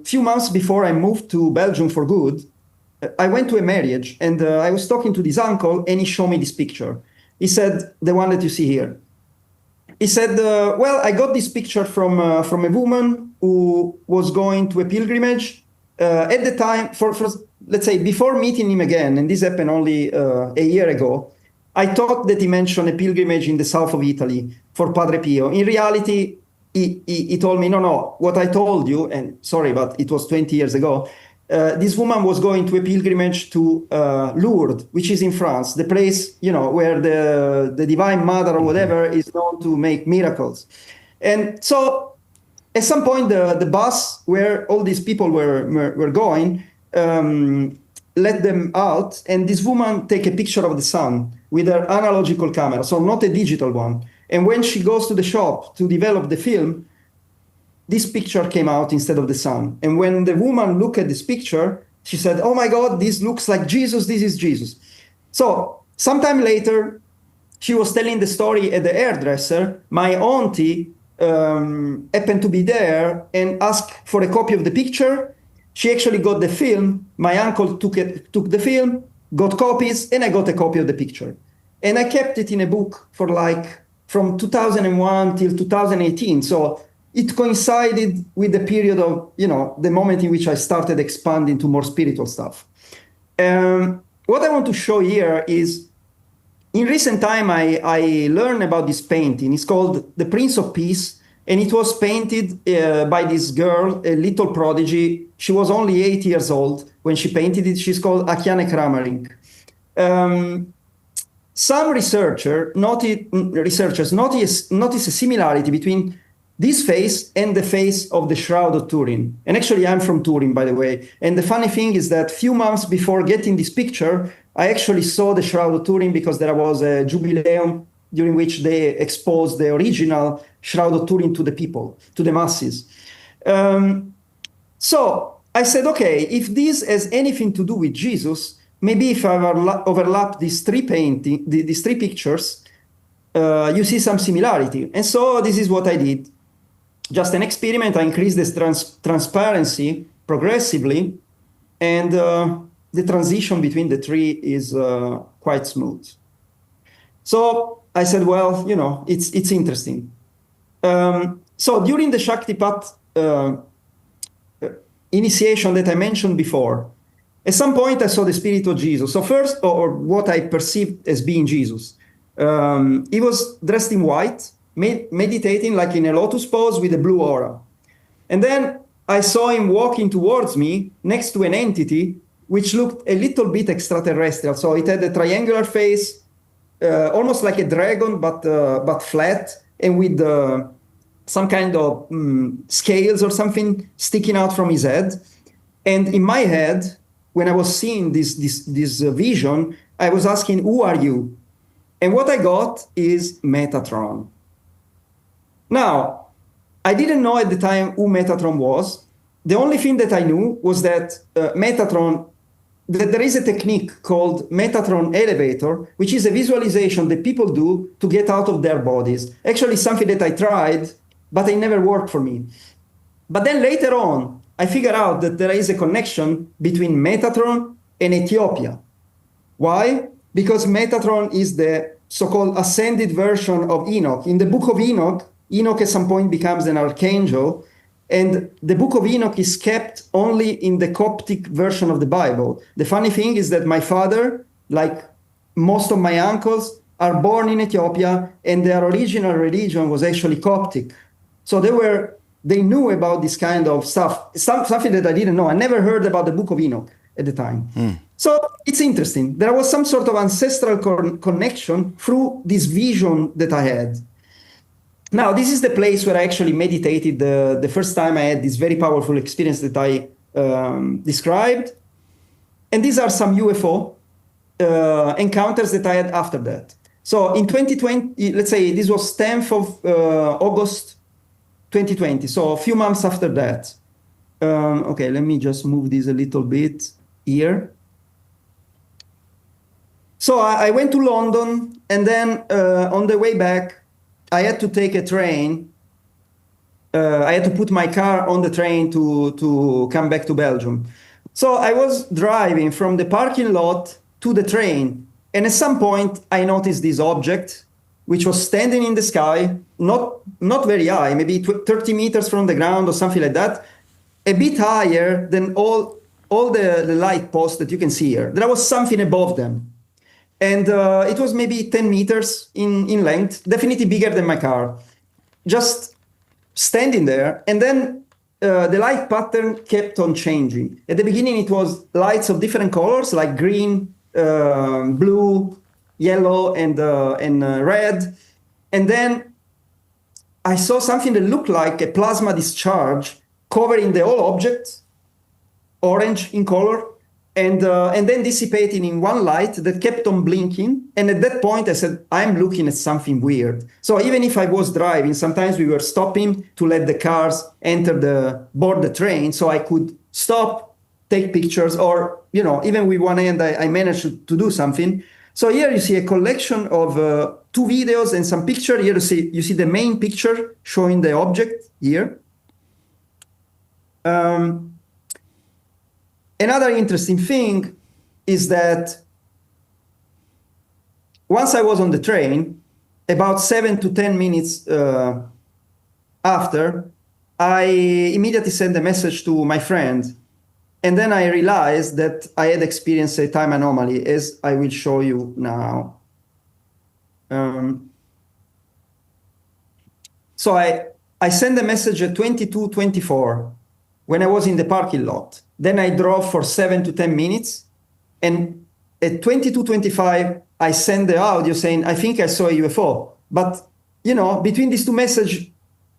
few months before I moved to Belgium for good, I went to a marriage, and I was talking to this uncle, and he showed me this picture. He said, the one that you see here. He said, well, I got this picture from a woman who was going to a pilgrimage. At the time, for let's say, before meeting him again, and this happened only a year ago, I thought that he mentioned a pilgrimage in the south of Italy for Padre Pio. In reality, he told me, no, what I told you, and sorry, but it was 20 years ago, this woman was going to a pilgrimage to Lourdes, which is in France, the place, where the Divine Mother or whatever is known to make miracles. And so at some point, the bus where all these people were going let them out, and this woman take a picture of the sun with her analogical camera, so not a digital one. And when she goes to the shop to develop the film, this picture came out instead of the sun. And when the woman looked at this picture, she said, oh my God, this looks like Jesus, this is Jesus. So sometime later, she was telling the story at the hairdresser. My auntie happened to be there and asked for a copy of the picture. She actually got the film. My uncle took the film, got copies, and I got a copy of the picture. And I kept it in a book for like from 2001 till 2018. So it coincided with the period of, the moment in which I started expanding to more spiritual stuff. What I want to show here is, in recent time, I learned about this painting. It's called The Prince of Peace, and it was painted by this girl, a little prodigy. She was only 8 years old when she painted it. She's called Akiane Kramering. Some researchers notice a similarity between this face and the face of the Shroud of Turin. And actually, I'm from Turin, by the way. And the funny thing is that few months before getting this picture, I actually saw the Shroud of Turin because there was a jubileum during which they exposed the original Shroud of Turin to the people, to the masses. So I said, okay, if this has anything to do with Jesus, maybe if I overlap these three pictures, you see some similarity. And so this is what I did. Just an experiment. I increased this transparency progressively, and the transition between the three is quite smooth. So I said, well, it's interesting. So during the Shaktipat initiation that I mentioned before, at some point I saw the spirit of Jesus. So first, or what I perceived as being Jesus, he was dressed in white, meditating like in a lotus pose with a blue aura. And then I saw him walking towards me next to an entity which looked a little bit extraterrestrial. So it had a triangular face, almost like a dragon, but flat, and with some kind of scales or something sticking out from his head. And in my head, when I was seeing this vision, I was asking, who are you? And what I got is Metatron. Now, I didn't know at the time who Metatron was. The only thing that I knew was that Metatron, that there is a technique called Metatron elevator, which is a visualization that people do to get out of their bodies. Actually, something that I tried, but it never worked for me. But then later on, I figured out that there is a connection between Metatron and Ethiopia. Why? Because Metatron is the so-called ascended version of Enoch. In the book of Enoch, Enoch at some point becomes an archangel, and the book of Enoch is kept only in the Coptic version of the Bible. The funny thing is that my father, like most of my uncles, are born in Ethiopia, and their original religion was actually Coptic. So they knew about this kind of stuff, something that I didn't know. I never heard about the book of Enoch at the time. So it's interesting. There was some sort of ancestral connection through this vision that I had. Now, this is the place where I actually meditated the first time I had this very powerful experience that I described. And these are some UFO encounters that I had after that. So in 2020, let's say this was 10th of August 2020, so a few months after that. Okay, let me just move this a little bit here. So I went to London, and then on the way back, I had to take a train. I had to put my car on the train to come back to Belgium. So I was driving from the parking lot to the train, and at some point I noticed this object, which was standing in the sky, not very high, maybe 30 meters from the ground or something like that, a bit higher than all the light posts that you can see here. There was something above them. And it was maybe 10 meters in length, definitely bigger than my car, just standing there. And then the light pattern kept on changing. At the beginning, it was lights of different colors, like green, blue, yellow, and red. And then I saw something that looked like a plasma discharge covering the whole object, orange in color, and then dissipating in one light that kept on blinking. And at that point, I said, I'm looking at something weird. So even if I was driving, sometimes we were stopping to let the cars board the train, so I could stop, take pictures, or, even with one hand, I managed to do something. So here you see a collection of 2 videos and some pictures. Here you see the main picture showing the object here. Another interesting thing is that once I was on the train, about 7 to 10 minutes after, I immediately sent a message to my friend. And then I realized that I had experienced a time anomaly, as I will show you now. So I sent a message at 22:24 when I was in the parking lot. Then I drove for 7 to 10 minutes. And at 22:25, I sent the audio saying, I think I saw a UFO. But, you know, between these two messages,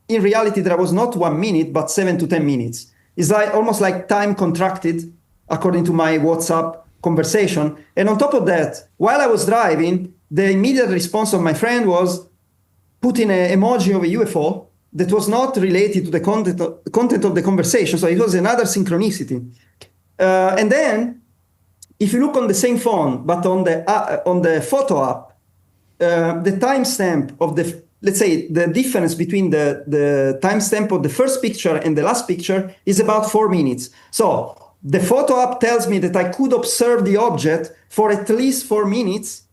in reality, there was not 1 minute, but 7 to 10 minutes. It's like almost like time contracted, according to my WhatsApp conversation. And on top of that, while I was driving, the immediate response of my friend was putting an emoji of a UFO that was not related to the content of the conversation. So it was another synchronicity. And then, if you look on the same phone, but on the photo app, the timestamp of the, let's say, the difference between the timestamp of the first picture and the last picture is about 4 minutes. So the photo app tells me that I could observe the object for at least 4 minutes,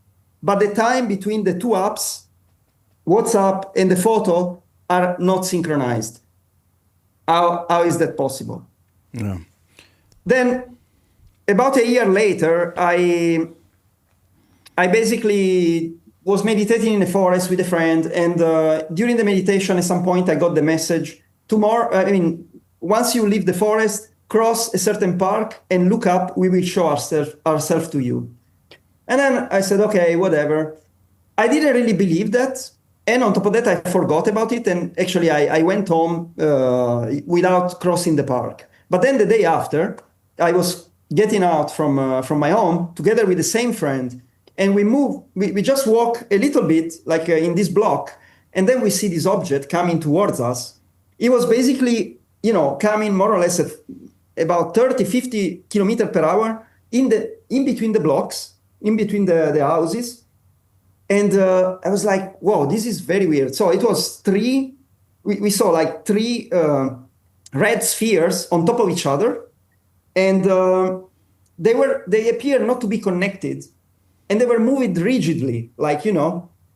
but the time between the two apps, WhatsApp and the photo, are not synchronized. How is that possible?
Yeah.
Then, about a year later, I basically was meditating in the forest with a friend, and during the meditation, at some point, I got the message: once you leave the forest, cross a certain park and look up. We will show ourselves to you. And then I said, okay, whatever. I didn't really believe that. And on top of that, I forgot about it. And actually, I went home without crossing the park. But then the day after, I was getting out from my home together with the same friend. And we just walk a little bit, like in this block. And then we see this object coming towards us. It was basically, coming more or less at about 30, 50 kilometers per hour in between the blocks, in between the houses. And I was like, whoa, this is very weird. So it was we saw like three red spheres on top of each other. And they appear not to be connected. And they were moving rigidly,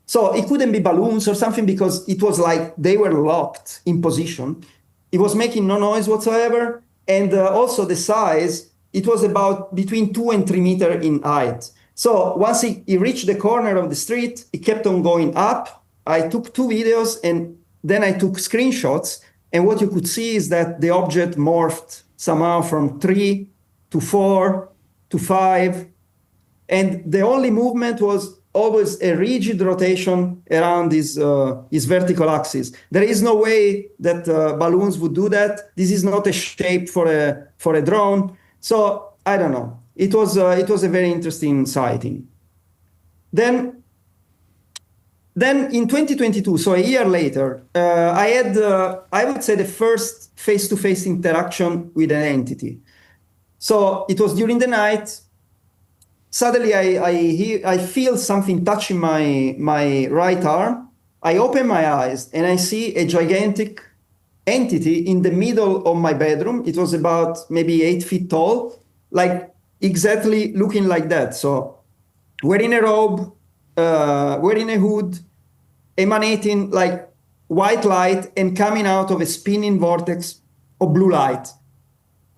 So it couldn't be balloons or something, because it was like they were locked in position. It was making no noise whatsoever. And also the size, it was about between 2 and 3 meters in height. So once he reached the corner of the street, it kept on going up. I took 2 videos, and then I took screenshots. And what you could see is that the object morphed somehow from 3 to 4 to 5. And the only movement was always a rigid rotation around his vertical axis. There is no way that balloons would do that. This is not a shape for a drone. So I don't know. It was a very interesting sighting. Then in 2022, so a year later, I had I would say the first face-to-face interaction with an entity. So it was during the night. Suddenly, I feel something touching my right arm. I open my eyes and I see a gigantic entity in the middle of my bedroom. It was about maybe 8 feet tall, like exactly looking like that. So wearing a robe, wearing a hood, emanating like white light and coming out of a spinning vortex of blue light.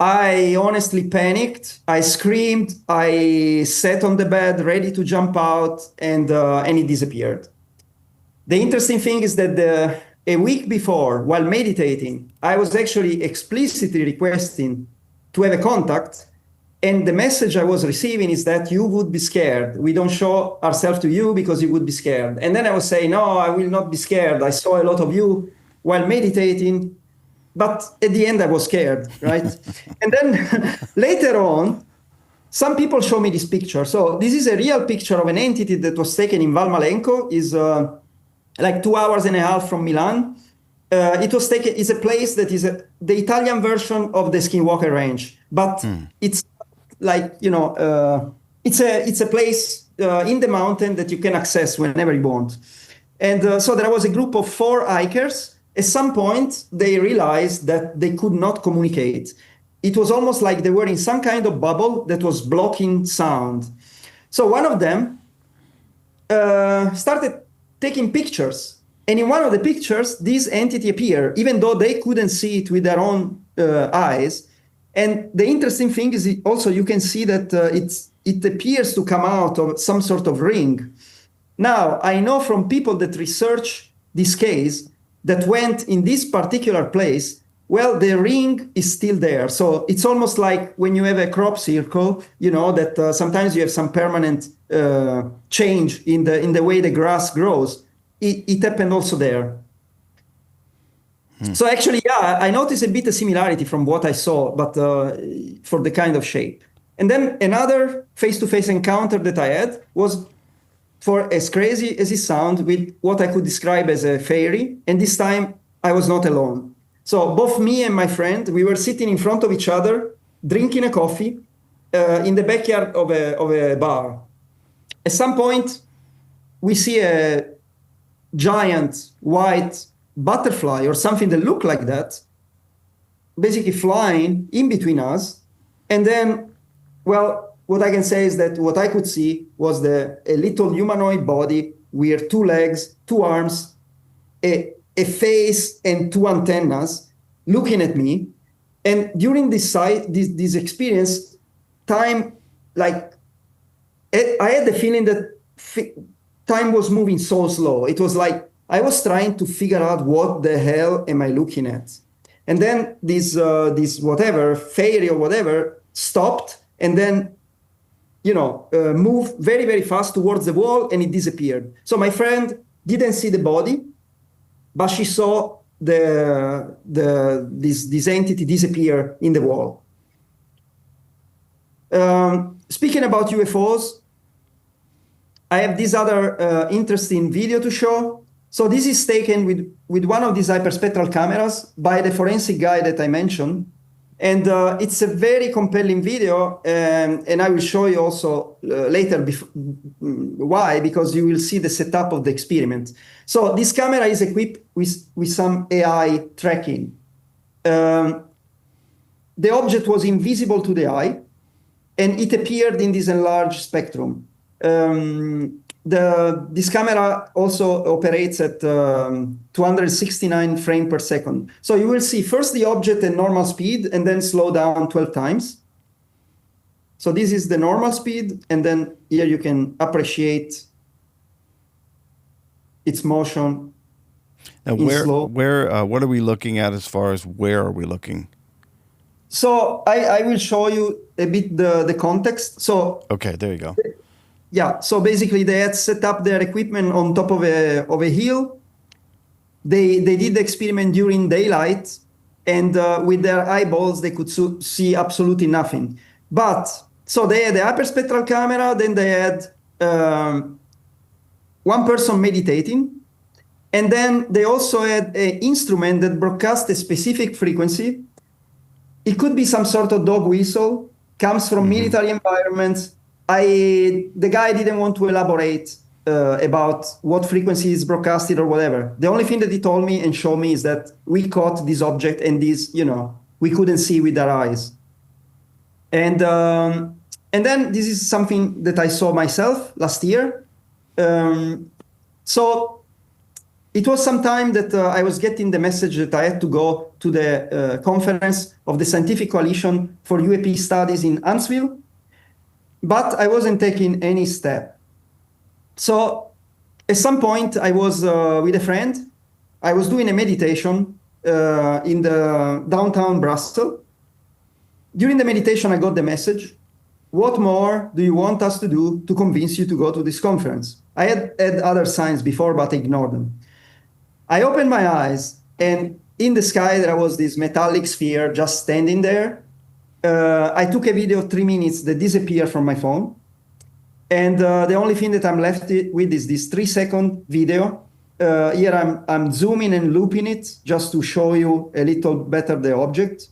I honestly panicked. I screamed. I sat on the bed, ready to jump out, and it disappeared. The interesting thing is that a week before, while meditating, I was actually explicitly requesting to have a contact, and the message I was receiving is that you would be scared. We don't show ourselves to you because you would be scared. And then I was saying, no, I will not be scared. I saw a lot of you while meditating. But at the end, I was scared, right? And then later on, some people show me this picture. So this is a real picture of an entity that was taken in Valmalenco. Is like 2 hours and a half from Milan. It was taken. It's a place that is the Italian version of the Skinwalker Range, but it's like it's a place in the mountain that you can access whenever you want. And so there was a group of 4 hikers. At some point, they realized that they could not communicate. It was almost like they were in some kind of bubble that was blocking sound. So one of them started taking pictures. And in one of the pictures, this entity appeared, even though they couldn't see it with their own eyes. And the interesting thing is also you can see that it appears to come out of some sort of ring. Now, I know from people that research this case that went in this particular place, well, the ring is still there. So it's almost like when you have a crop circle, you know, that sometimes you have some permanent change in the way the grass grows. It happened also there. So actually, yeah, I noticed a bit of similarity from what I saw, but for the kind of shape. And then another face-to-face encounter that I had was, for as crazy as it sounds, with what I could describe as a fairy. And this time I was not alone. So both me and my friend, we were sitting in front of each other, drinking a coffee in the backyard of a bar. At some point, we see a giant white butterfly or something that looked like that, basically flying in between us. And then, well, what I can say is that what I could see was a little humanoid body with 2 legs, 2 arms, a face and 2 antennas looking at me. And during this experience, time, like, I had the feeling that time was moving so slow. It was like I was trying to figure out what the hell am I looking at. And then this whatever, fairy or whatever, stopped and then, you know, moved very, very fast towards the wall and it disappeared. So my friend didn't see the body, but she saw this entity disappear in the wall. Speaking about UFOs, I have this other interesting video to show. So this is taken with one of these hyperspectral cameras by the forensic guy that I mentioned. And it's a very compelling video, and I will show you also later why, because you will see the setup of the experiment. So this camera is equipped with some AI tracking. The object was invisible to the eye, and it appeared in this enlarged spectrum. This camera also operates at 269 frames per second. So you will see first the object at normal speed and then slow down 12 times. So this is the normal speed, and then here you can appreciate its motion.
Now, what are we looking at as far as where are we looking?
So I will show you a bit the context. So
okay, there you go.
Yeah, so basically they had set up their equipment on top of a hill. They did the experiment during daylight, and with their eyeballs they could see absolutely nothing. But so they had a hyperspectral camera, then they had one person meditating, and then they also had an instrument that broadcast a specific frequency. It could be some sort of dog whistle, comes from military environments. The guy didn't want to elaborate about what frequency is broadcasted or whatever. The only thing that he told me and showed me is that we caught this object and this, you know, we couldn't see with our eyes. And then this is something that I saw myself last year. So it was some time that I was getting the message that I had to go to the conference of the Scientific Coalition for UAP Studies in Huntsville. But I wasn't taking any step. So at some point, I was with a friend. I was doing a meditation in the downtown Brussels. During the meditation, I got the message, what more do you want us to do to convince you to go to this conference? I had other signs before, but I ignored them. I opened my eyes, and in the sky, there was this metallic sphere just standing there. I took a video of 3 minutes that disappeared from my phone. And the only thing that I'm left with is this 3-second video. Here I'm zooming and looping it just to show you a little better the object.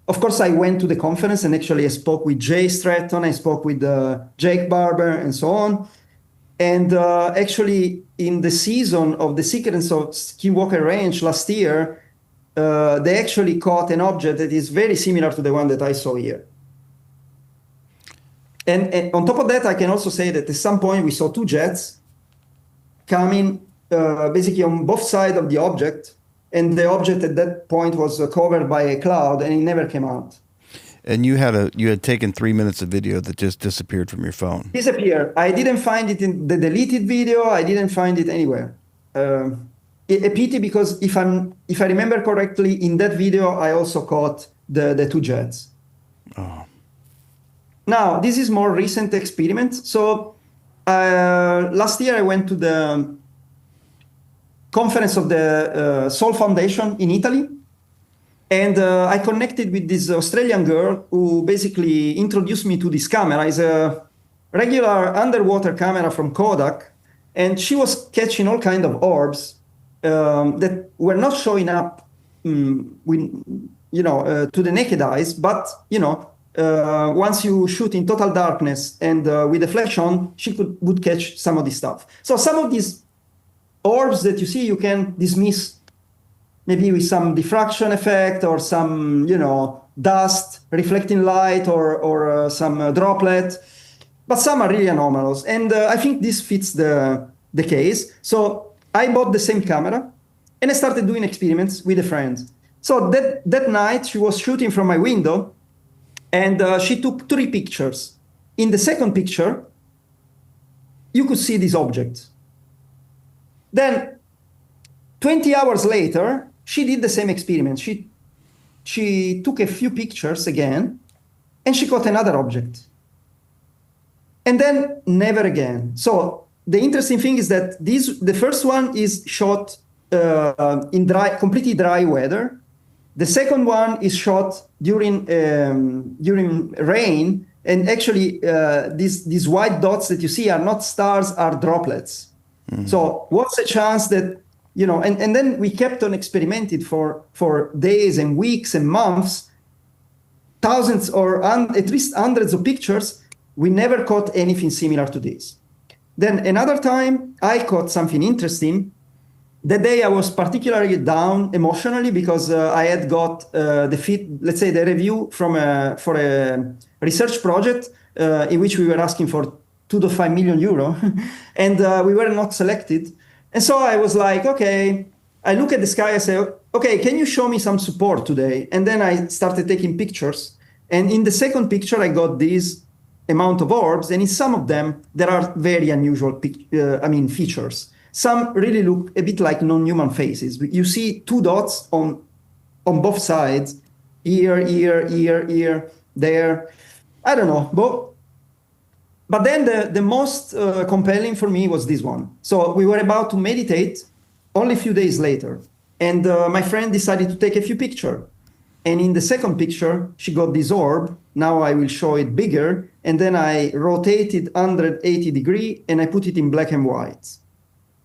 Of course, I went to the conference and actually I spoke with Jay Stratton, I spoke with Jake Barber and so on. And actually in the season of the Secrets of Skinwalker Ranch last year, they actually caught an object that is very similar to the one that I saw here. And on top of that, I can also say that at some point we saw two jets coming basically on both sides of the object, and the object at that point was covered by a cloud, and it never came out.
And you had taken 3 minutes of video that just disappeared from your phone.
Disappeared. I didn't find it in the deleted video. I didn't find it anywhere. A pity, because if I remember correctly, in that video I also caught the two jets.
Oh.
Now this is more recent experiment. So last year I went to the conference of the Sol Foundation in Italy, and I connected with this Australian girl who basically introduced me to this camera. It's a regular underwater camera from Kodak, and she was catching all kind of orbs that were not showing up, to the naked eyes. But once you shoot in total darkness and with a flash on, she would catch some of this stuff. So some of these orbs that you see, you can dismiss maybe with some diffraction effect or some, dust reflecting light or some droplet, but some are really anomalous. And I think this fits the case. So I bought the same camera and I started doing experiments with a friend. So that night she was shooting from my window, and she took 3 pictures. In the second picture, you could see this object. Then 20 hours later, she did the same experiment. She took a few pictures again, and she caught another object. And then never again. So the interesting thing is that the first one is shot in completely dry weather. The second one is shot during rain, and actually these white dots that you see are not stars, are droplets. Mm-hmm. So what's the chance that, and then we kept on experimenting for days and weeks and months, thousands or at least hundreds of pictures. We never caught anything similar to this. Then another time I caught something interesting. That day I was particularly down emotionally because I had got the review for a research project in which we were asking for 2.5 million euro, and we were not selected. And so I was like, okay, I look at the sky, I say, okay, can you show me some support today? And then I started taking pictures. And in the second picture, I got this amount of orbs, and in some of them, there are very unusual features. Some really look a bit like non-human faces. You see 2 dots on both sides, here, there. I don't know. But then the most compelling for me was this one. So we were about to meditate only a few days later. And my friend decided to take a few pictures. And in the second picture, she got this orb. Now I will show it bigger. And then I rotated 180 degrees and I put it in black and white.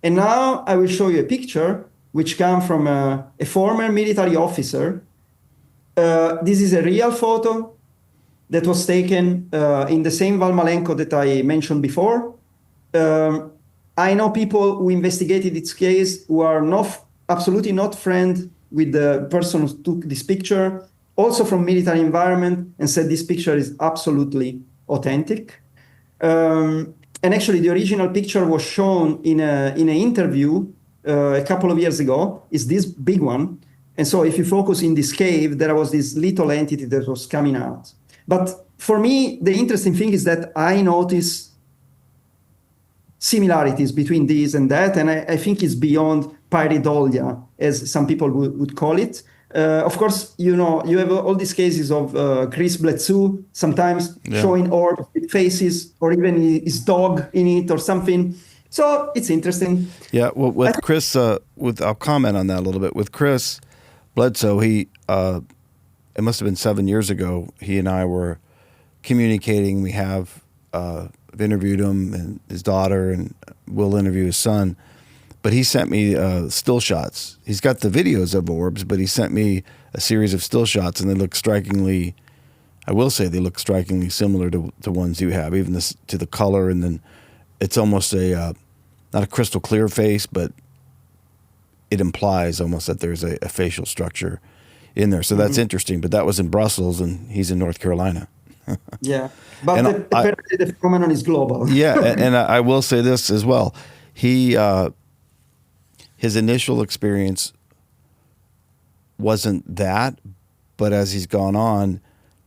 And now I will show you a picture which comes from a former military officer. This is a real photo that was taken in the same Valmalenko that I mentioned before. I know people who investigated its case who are absolutely not friends with the person who took this picture, also from military environment, and said this picture is absolutely authentic. And actually, the original picture was shown in an interview a couple of years ago. It's this big one. And so if you focus in this cave, there was this little entity that was coming out. But for me, the interesting thing is that I notice similarities between this and that. And I think it's beyond pareidolia, as some people would call it. Of course, you have all these cases of Chris Bledsoe sometimes showing orbs with faces, or even his dog in it or something. So it's interesting.
Yeah, well, with Chris, I'll comment on that a little bit. With Chris Bledsoe, it must have been 7 years ago, he and I were communicating. We have interviewed him and his daughter, and we'll interview his son. But he sent me still shots. He's got the videos of orbs, but he sent me a series of still shots, and they look strikingly, I will say they look strikingly similar to ones you have, even to the color. And then it's almost not a crystal clear face, but it implies almost that there's a facial structure in there. So that's interesting. But that was in Brussels, and he's in North Carolina.
Yeah, but
And
apparently the phenomenon is global.
Yeah, and I will say this as well. His initial experience wasn't that, but as he's gone on,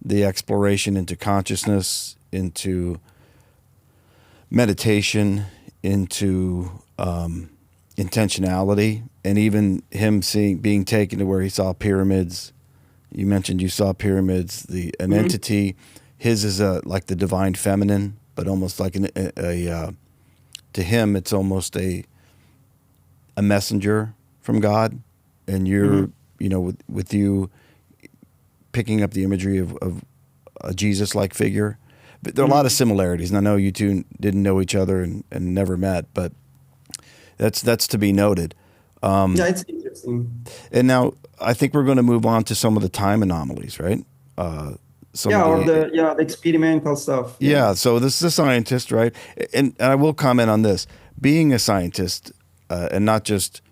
the exploration into consciousness, into meditation, into intentionality, and even him being taken to where he saw pyramids. You mentioned you saw pyramids, an entity. His is like the divine feminine, but almost like to him, it's almost a messenger from God, and you're, with you picking up the imagery of a Jesus-like figure. But there are a lot of similarities, and I know you two didn't know each other and never met, but that's to be noted.
Yeah, it's interesting.
And now I think we're going to move on to some of the time anomalies, right?
The experimental stuff.
Yeah, so this is a scientist, right? And I will comment on this. Being a scientist, and not just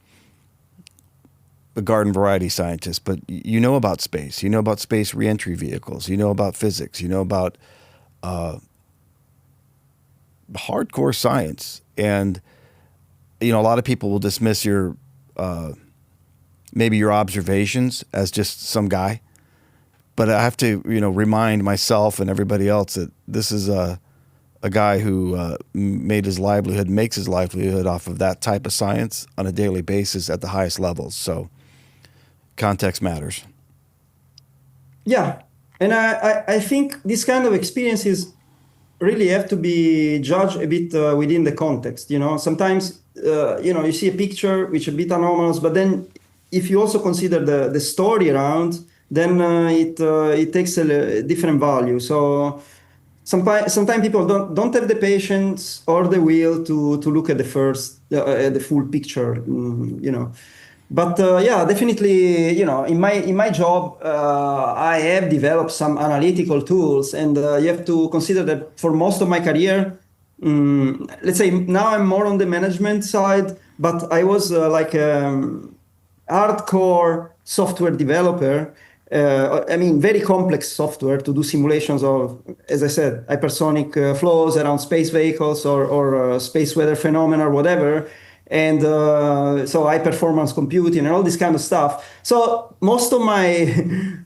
a garden variety scientist, but you know about space. You know about space reentry vehicles. You know about physics. You know about hardcore science. And, a lot of people will dismiss your maybe your observations as just some guy. But I have to, remind myself and everybody else that this is a guy who makes his livelihood off of that type of science on a daily basis at the highest levels. So context matters.
Yeah. And I think this kind of experiences really have to be judged a bit within the context. Sometimes, you see a picture which is a bit anomalous, but then if you also consider the story around, then it takes a different value. So sometimes people don't have the patience or the will to look at the full picture, But definitely, in my job, I have developed some analytical tools, and you have to consider that for most of my career, let's say now I'm more on the management side, but I was like hardcore software developer. Very complex software to do simulations of, as I said, hypersonic flows around space vehicles or space weather phenomena or whatever. And so high performance computing and all this kind of stuff. So most of my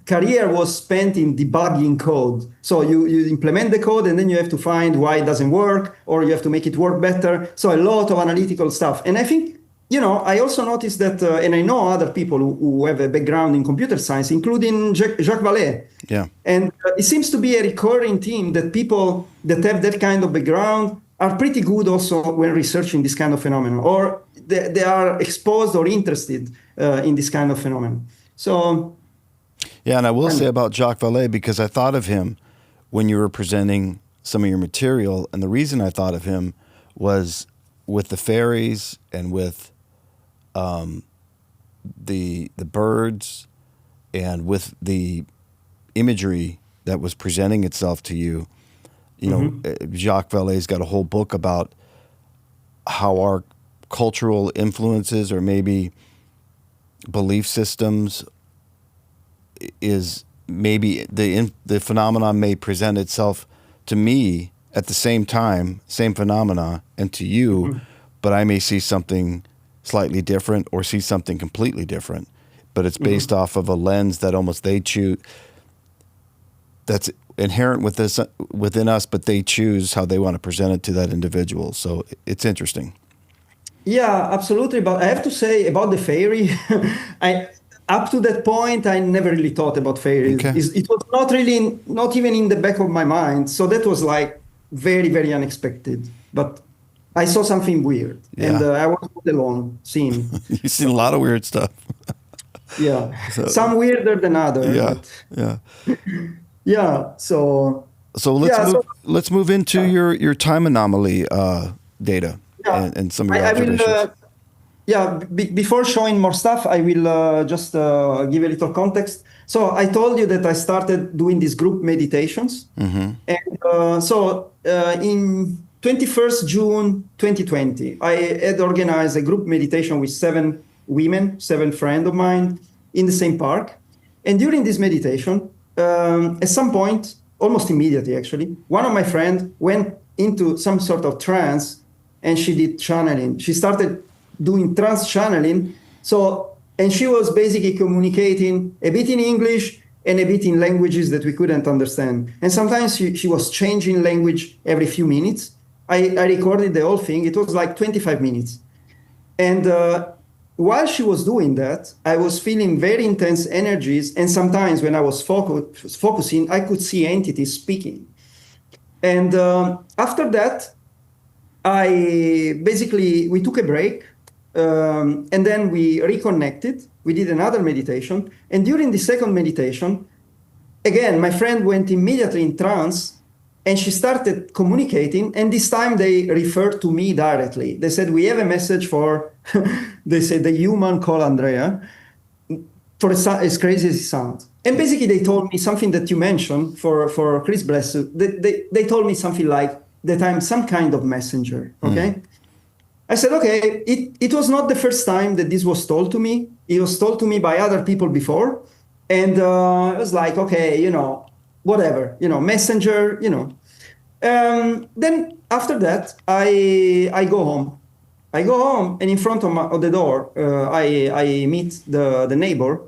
career was spent in debugging code. So you implement the code and then you have to find why it doesn't work, or you have to make it work better. So a lot of analytical stuff. And I think, I also noticed that, and I know other people who have a background in computer science, including Jacques Vallée.
Yeah.
And it seems to be a recurring theme that people that have that kind of background are pretty good also when researching this kind of phenomenon, or they are exposed or interested in this kind of phenomenon. So,
yeah, and I will say about Jacques Vallée, because I thought of him when you were presenting some of your material, and the reason I thought of him was with the fairies and with the birds and with the imagery that was presenting itself to you. Jacques Vallée's got a whole book about how our cultural influences or maybe belief systems is maybe the phenomenon may present itself to me at the same time, same phenomena, and to you, but I may see something slightly different or see something completely different. But it's based off of a lens that almost they choose, that's inherent within us, but they choose how they want to present it to that individual. So it's interesting.
Yeah, absolutely. But I have to say about the fairy, up to that point, I never really thought about fairies.
Okay.
It was not even in the back of my mind. So that was like very, very unexpected. But I saw something weird, and I was not alone seeing.
You've seen a lot of weird stuff.
Yeah, some weirder than others.
Yeah.
Yeah. So
let's move into your time anomaly data and some of your observations.
Before showing more stuff, I will just give a little context. So I told you that I started doing these group meditations, and in 21st June 2020, I had organized a group meditation with 7 friends of mine in the same park. And during this meditation, at some point, almost immediately, actually, one of my friends went into some sort of trance and she did channeling. She started doing trance channeling. And she was basically communicating a bit in English and a bit in languages that we couldn't understand. And sometimes she was changing language every few minutes. I recorded the whole thing. It was like 25 minutes. And while she was doing that, I was feeling very intense energies. And sometimes when I was focusing, I could see entities speaking. And after that, we took a break. And then we reconnected. We did another meditation. And during the second meditation, again, my friend went immediately in trance and she started communicating. And this time they referred to me directly. They said, we have a message for, they said, the human called Andrea, for as crazy as it sounds. And basically they told me something that you mentioned for Chris Bledsoe. They told me something like that I'm some kind of messenger, okay? I said, okay, it was not the first time that this was told to me. It was told to me by other people before. And I was like, okay, whatever, messenger, Then after that, I go home. I go home and in front of the door, I meet the neighbor.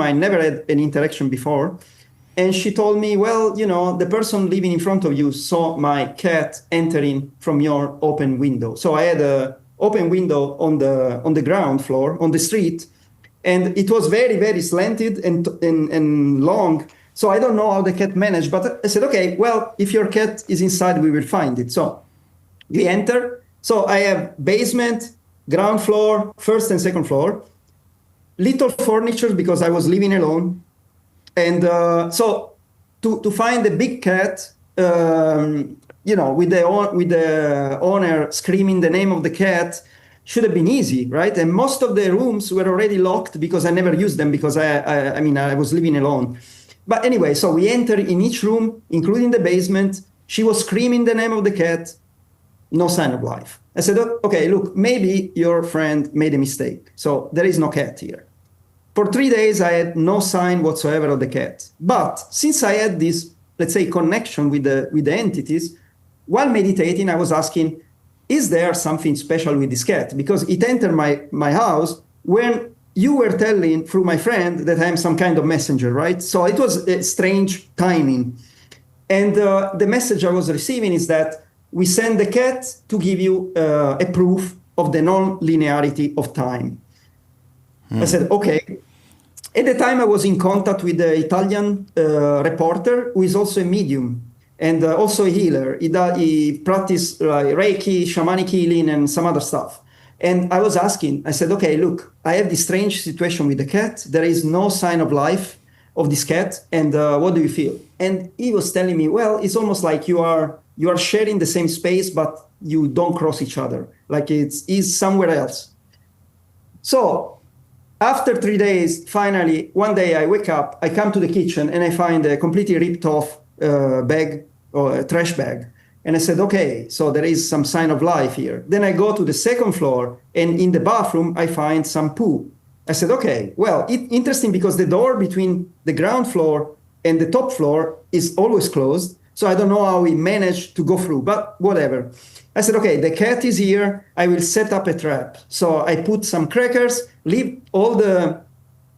I never had an interaction before. And she told me, well, the person living in front of you saw my cat entering from your open window. So I had a open window on the ground floor, on the street, and it was very, very slanted and long. So I don't know how the cat managed, but I said, okay, well, if your cat is inside, we will find it. So we enter. So I have basement, ground floor, first and second floor, little furniture because I was living alone. And so to find a big cat, with the owner screaming the name of the cat should have been easy, right? And most of the rooms were already locked because I never used them because I was living alone. But anyway, so we enter in each room, including the basement. She was screaming the name of the cat, no sign of life. I said, okay, look, maybe your friend made a mistake. So there is no cat here. For 3 days, I had no sign whatsoever of the cat. But since I had this, let's say, connection with the entities, while meditating, I was asking, is there something special with this cat? Because it entered my house when you were telling through my friend that I'm some kind of messenger, right? So it was a strange timing. And the message I was receiving is that we send the cat to give you a proof of the non-linearity of time. I said, okay. At the time, I was in contact with the Italian reporter, who is also a medium and also a healer. He practiced Reiki, shamanic healing, and some other stuff. And I was asking, I said, okay, look, I have this strange situation with the cat. There is no sign of life of this cat. And what do you feel? And he was telling me, well, it's almost like you are sharing the same space, but you don't cross each other. Like it's somewhere else. So after 3 days, finally, one day I wake up, I come to the kitchen and I find a completely ripped off bag or a trash bag. And I said, okay, so there is some sign of life here. Then I go to the second floor and in the bathroom, I find some poo. I said, okay, well, interesting because the door between the ground floor and the top floor is always closed. So I don't know how we managed to go through, but whatever. I said, okay, the cat is here. I will set up a trap. So I put some crackers, leave all the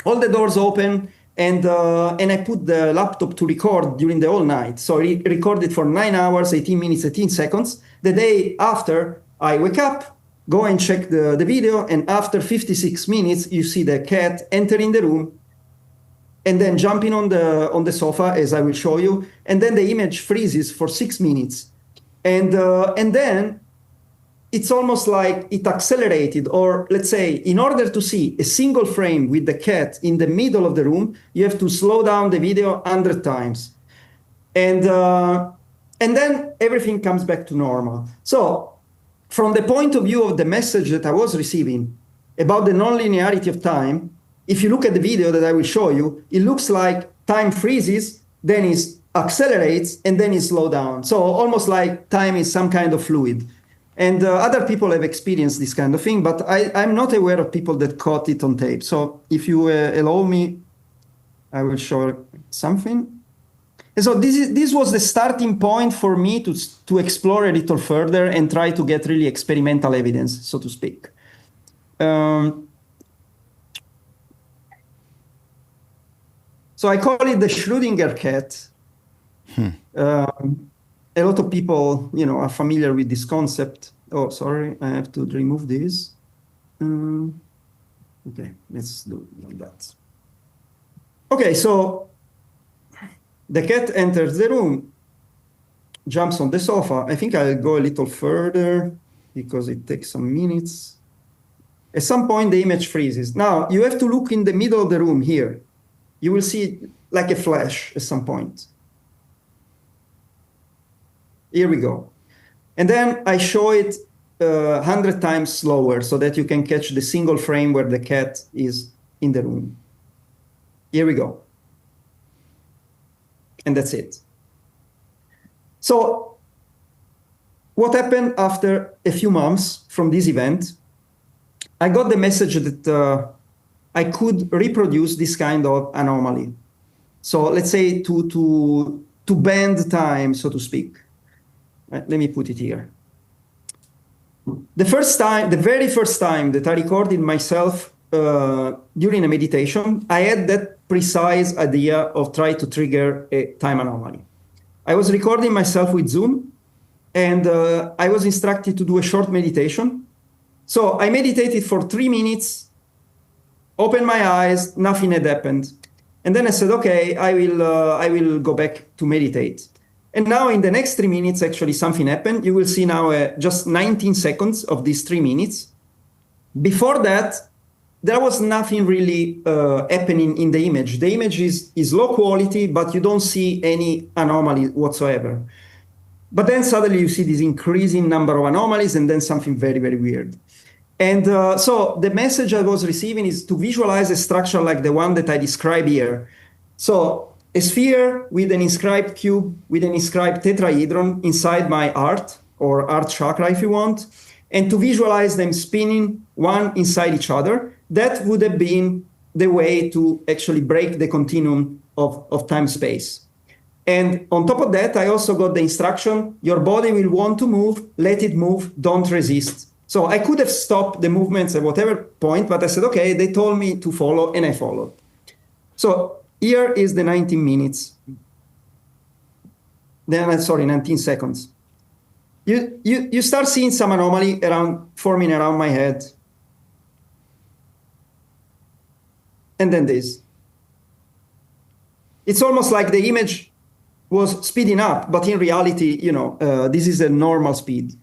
doors open, and I put the laptop to record during the whole night. So I recorded for 9 hours, 18 minutes, 18 seconds. The day after, I wake up, go and check the video, and after 56 minutes, you see the cat entering the room, and then jumping on the sofa, as I will show you, and then the image freezes for 6 minutes. And then it's almost like it accelerated, or let's say, in order to see a single frame with the cat in the middle of the room, you have to slow down the video 100 times. And then everything comes back to normal. So from the point of view of the message that I was receiving about the non-linearity of time, if you look at the video that I will show you, it looks like time freezes, then it accelerates, and then it slows down. So almost like time is some kind of fluid. And other people have experienced this kind of thing, but I'm not aware of people that caught it on tape. So if you allow me, I will show something. And so this was the starting point for me to explore a little further and try to get really experimental evidence, so to speak. So I call it the Schrödinger cat. A lot of people, are familiar with this concept. Oh, sorry, I have to remove this. Okay, let's do that. Okay, so the cat enters the room, jumps on the sofa. I think I'll go a little further because it takes some minutes. At some point, the image freezes. Now, you have to look in the middle of the room here. You will see it like a flash at some point. Here we go. And then I show it 100 times slower so that you can catch the single frame where the cat is in the room. Here we go. And that's it. So what happened after a few months from this event? I got the message that I could reproduce this kind of anomaly. So let's say to bend time, so to speak. Let me put it here. The very first time that I recorded myself during a meditation, I had that precise idea of trying to trigger a time anomaly. I was recording myself with Zoom, and I was instructed to do a short meditation. So I meditated for 3 minutes, opened my eyes, nothing had happened. And then I said, okay, I will go back to meditate. And now in the next 3 minutes, actually something happened. You will see now just 19 seconds of these 3 minutes. Before that, there was nothing really happening in the image. The image is low quality, but you don't see any anomaly whatsoever. But then suddenly you see this increasing number of anomalies and then something very, very weird. And so the message I was receiving is to visualize a structure like the one that I describe here. So a sphere with an inscribed cube, with an inscribed tetrahedron inside my heart, or heart chakra if you want, and to visualize them spinning one inside each other. That would have been the way to actually break the continuum of time-space. And on top of that, I also got the instruction, your body will want to move, let it move, don't resist. So I could have stopped the movements at whatever point, but I said, okay, they told me to follow, and I followed. So here is the 19 minutes. Then, sorry, 19 seconds. You start seeing some anomaly forming around my head. And then this. It's almost like the image was speeding up, but in reality, this is a normal speed.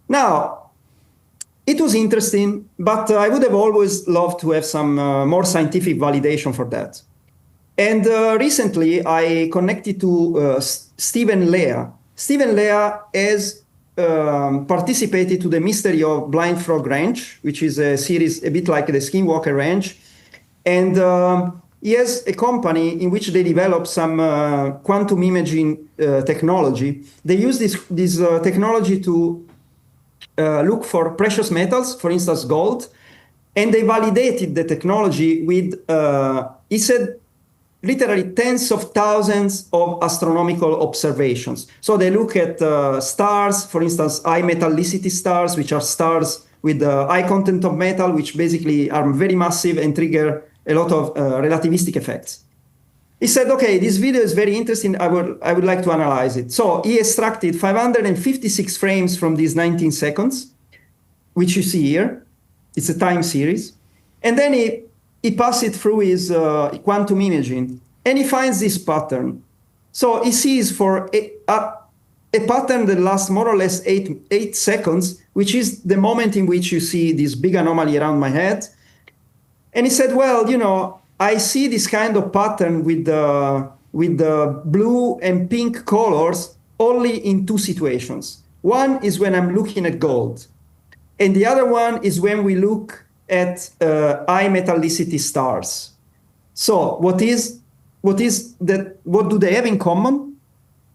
Now, it was interesting, but I would have always loved to have some more scientific validation for that. And recently, I connected to Stephen Lea. Stephen Lea has participated to the Mystery of Blind Frog Ranch, which is a series a bit like the Skinwalker Ranch. And he has a company in which they develop some quantum imaging technology. They use this technology to look for precious metals, for instance, gold. And they validated the technology with, he said, literally tens of thousands of astronomical observations. So they look at stars, for instance, high metallicity stars, which are stars with high content of metal, which basically are very massive and trigger a lot of relativistic effects. He said, okay, this video is very interesting. I would like to analyze it. So he extracted 556 frames from these 19 seconds, which you see here. It's a time series. And then he passed it through his quantum imaging, and he finds this pattern. So he sees for a pattern that lasts more or less 8 seconds, which is the moment in which you see this big anomaly around my head. And he said, well, I see this kind of pattern with the blue and pink colors only in 2 situations. One is when I'm looking at gold, and the other one is when we look at high metallicity stars. So what do they have in common?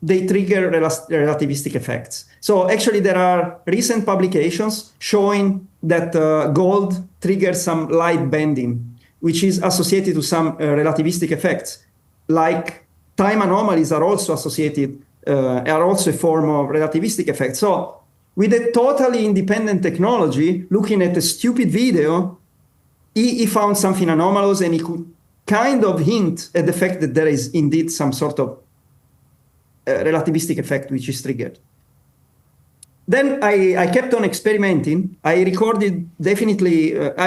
They trigger relativistic effects. So actually there are recent publications showing that gold triggers some light bending, which is associated to some relativistic effects, like time anomalies are also associated, are also a form of relativistic effect. So with a totally independent technology, looking at a stupid video, he found something anomalous, and he could kind of hint at the fact that there is indeed some sort of relativistic effect which is triggered. Then I kept on experimenting. I recorded definitely, I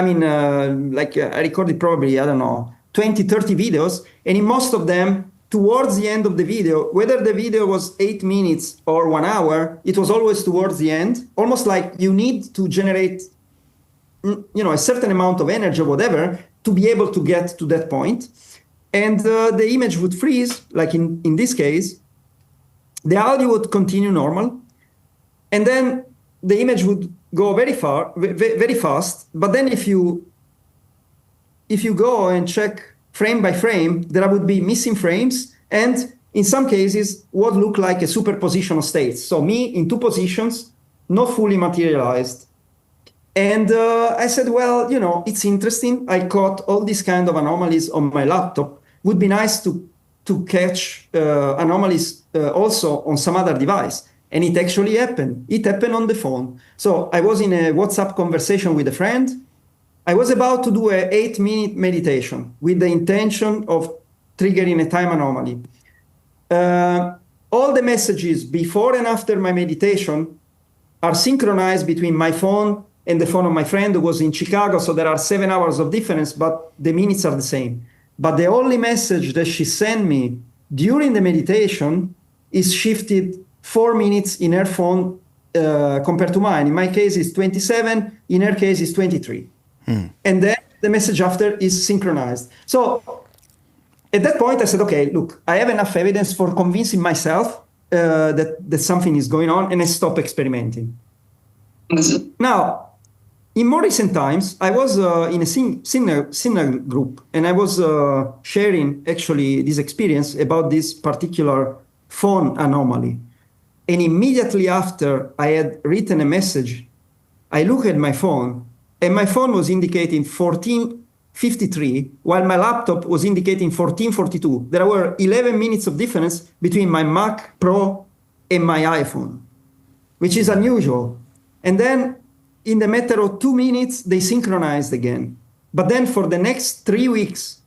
recorded probably, I don't know, 20, 30 videos. And in most of them, towards the end of the video, whether the video was 8 minutes or 1 hour, it was always towards the end, almost like you need to generate, a certain amount of energy or whatever to be able to get to that point. And the image would freeze, like in this case. The audio would continue normal. And then the image would go very fast. But then if you go and check frame by frame, there would be missing frames. And in some cases, what looked like a superposition of states. So me in 2 positions, not fully materialized. And I said, well, it's interesting. I caught all these kind of anomalies on my laptop. Would be nice to catch anomalies also on some other device. And it actually happened. It happened on the phone. So I was in a WhatsApp conversation with a friend. I was about to do an 8-minute meditation with the intention of triggering a time anomaly. All the messages before and after my meditation are synchronized between my phone and the phone of my friend who was in Chicago. So there are 7 hours of difference, but the minutes are the same. But the only message that she sent me during the meditation is shifted 4 minutes in her phone compared to mine. In my case, it's 27. In her case, it's 23. And then the message after is synchronized. So at that point, I said, okay, look, I have enough evidence for convincing myself that something is going on, and I stopped experimenting. Now, in more recent times, I was in a similar group, and I was sharing actually this experience about this particular phone anomaly. And immediately after I had written a message, I looked at my phone, and my phone was indicating 14:53, while my laptop was indicating 14:42. There were 11 minutes of difference between my Mac Pro and my iPhone, which is unusual. And then in the matter of 2 minutes, they synchronized again. But then for the next 3 weeks,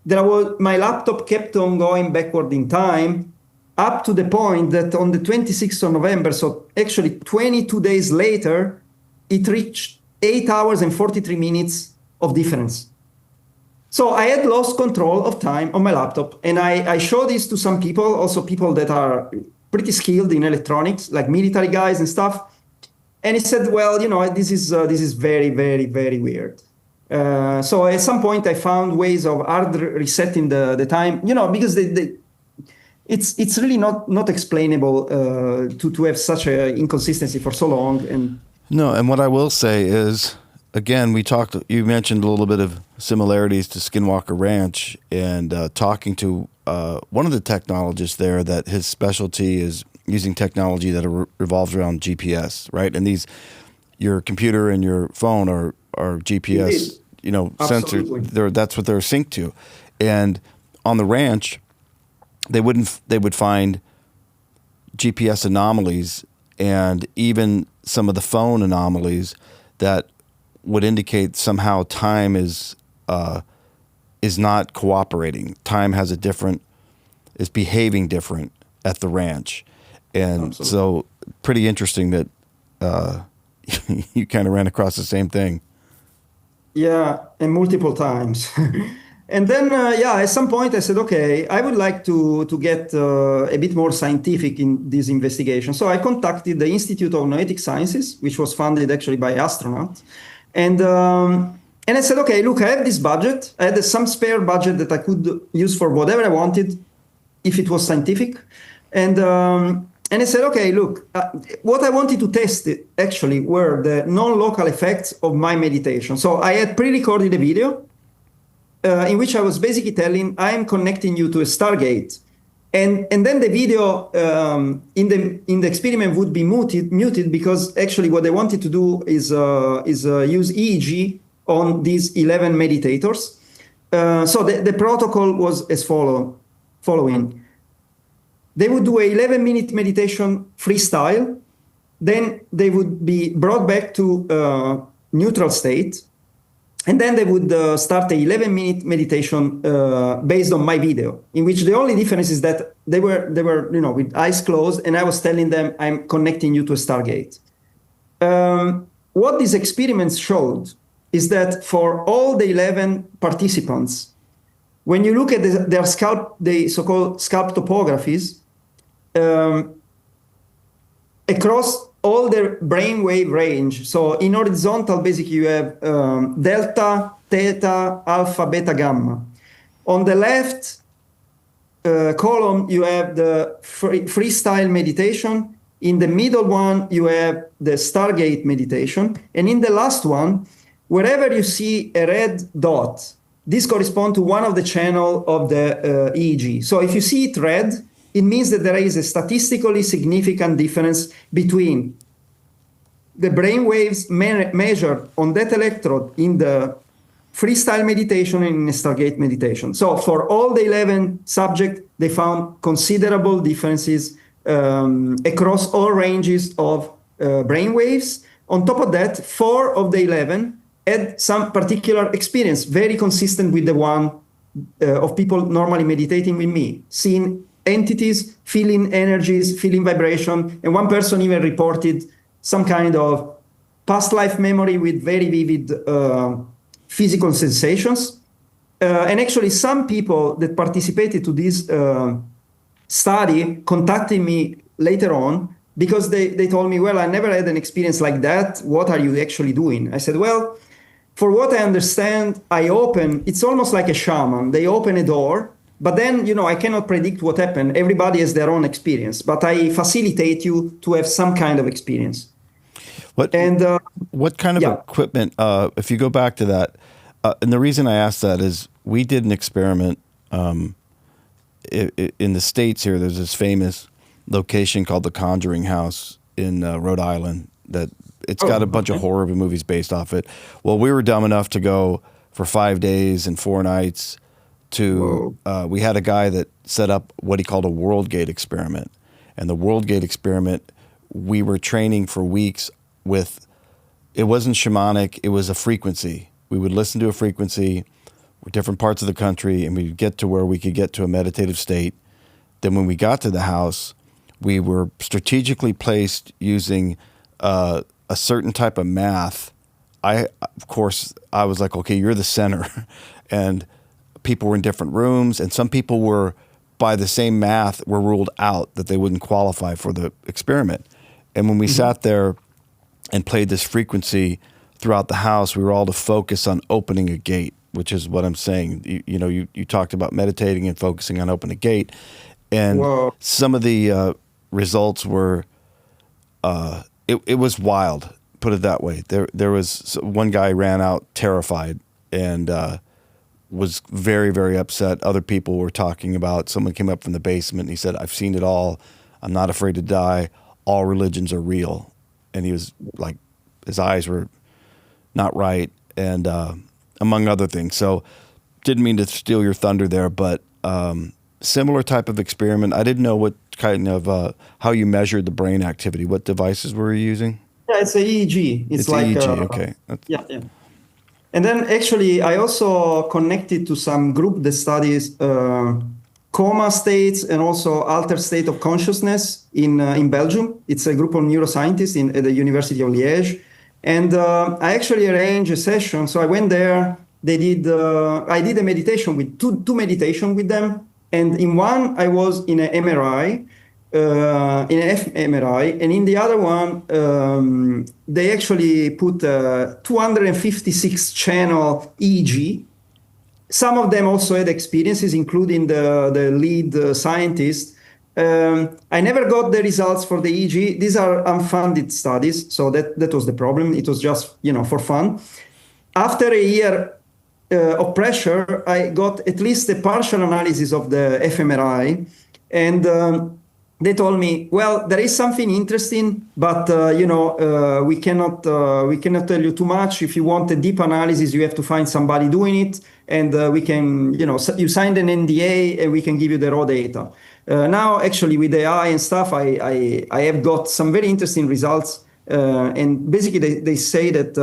my laptop kept on going backward in time, up to the point that on the 26th of November, so actually 22 days later, it reached 8 hours and 43 minutes of difference. So I had lost control of time on my laptop. And I showed this to some people, also people that are pretty skilled in electronics, like military guys and stuff. And he said, well, this is very, very, very weird. So at some point I found ways of hard resetting the time, because it's really not explainable to have such an inconsistency for so long.
No, and what I will say is, again, you mentioned a little bit of similarities to Skinwalker Ranch, and talking to one of the technologists there, that his specialty is using technology that revolves around GPS, right? And your computer and your phone are GPS, sensors. That's what they're synced to. And on the ranch, they would find GPS anomalies and even some of the phone anomalies that would indicate somehow time is not cooperating. Time is behaving different at the ranch. And Absolutely. So pretty interesting that you kind of ran across the same thing.
Yeah, and multiple times. And then, at some point I said, okay, I would like to get a bit more scientific in this investigation. So I contacted the Institute of Noetic Sciences, which was funded actually by astronauts. And I said, okay, look, I have this budget. I had some spare budget that I could use for whatever I wanted, if it was scientific. And I said, okay, look, what I wanted to test actually were the non-local effects of my meditation. So I had pre-recorded a video in which I was basically telling, I am connecting you to a Stargate. And then the video in the experiment would be muted because actually what they wanted to do is use EEG on these 11 meditators. So the protocol was as following. They would do a 11-minute meditation freestyle. Then they would be brought back to neutral state. And then they would start a 11-minute meditation based on my video, in which the only difference is that they were with eyes closed, and I was telling them, I'm connecting you to a Stargate. What these experiments showed is that for all the 11 participants, when you look at their scalp, the so-called scalp topographies, across all their brainwave range. So in horizontal, basically, you have delta, theta, alpha, beta, gamma. On the left column, you have the freestyle meditation. In the middle one, you have the Stargate meditation. And in the last one, wherever you see a red dot, this corresponds to one of the channel of the EEG. So if you see it red, it means that there is a statistically significant difference between the brain waves measured on that electrode in the freestyle meditation and in the Stargate meditation. So for all the 11 subjects, they found considerable differences across all ranges of brain waves. On top of that, 4 of the 11 had some particular experience, very consistent with the one of people normally meditating with me, seeing entities, feeling energies, feeling vibration. And one person even reported some kind of past life memory with very vivid physical sensations. And actually, some people that participated to this study contacted me later on because they told me, well, I never had an experience like that. What are you actually doing? I said, well, for what I understand, it's almost like a shaman. They open a door, but then, I cannot predict what happened. Everybody has their own experience, but I facilitate you to have some kind of experience.
What kind of equipment, if you go back to that, and the reason I asked that is we did an experiment in the States here. There's this famous location called the Conjuring House in Rhode Island that it's got a bunch of horror movies based off it. Well, we were dumb enough to go for 5 days and 4 nights to, we had a guy that set up what he called a World Gate experiment. And the World Gate experiment, we were training for weeks with, it wasn't shamanic, it was a frequency. We would listen to a frequency with different parts of the country, and we'd get to where we could get to a meditative state. Then when we got to the house, we were strategically placed using a certain type of math. Of course, I was like, okay, you're the center. And people were in different rooms, and some people were, by the same math, were ruled out that they wouldn't qualify for the experiment. And when we sat there and played this frequency throughout the house, we were all to focus on opening a gate, which is what I'm saying. You talked about meditating and focusing on opening a gate. And some of the results were, it was wild, put it that way. There was one guy ran out terrified and was very, very upset. Other people were talking about, someone came up from the basement and he said, I've seen it all. I'm not afraid to die. All religions are real. And he was like, his eyes were not right, and among other things. So didn't mean to steal your thunder there, but similar type of experiment. I didn't know what kind of, how you measured the brain activity. What devices were you using?
Yeah, it's a EEG. It's like
EEG, okay.
Yeah. And then actually, I also connected to some group that studies coma states and also altered state of consciousness in Belgium. It's a group of neuroscientists at the University of Liège. And I actually arranged a session. So I went there. I did a meditation with two meditation with them. And in one, I was in an MRI, in an fMRI, and in the other one, they actually put 256 channel EEG. Some of them also had experiences, including the lead scientist. I never got the results for the EEG. These are unfunded studies, so that was the problem. It was just, for fun. After a year of pressure, I got at least a partial analysis of the fMRI, and they told me, well, there is something interesting, but we cannot tell you too much. If you want a deep analysis, you have to find somebody doing it, and we can, you signed an NDA, and we can give you the raw data. Now, actually, with AI and stuff, I have got some very interesting results. And basically, they say that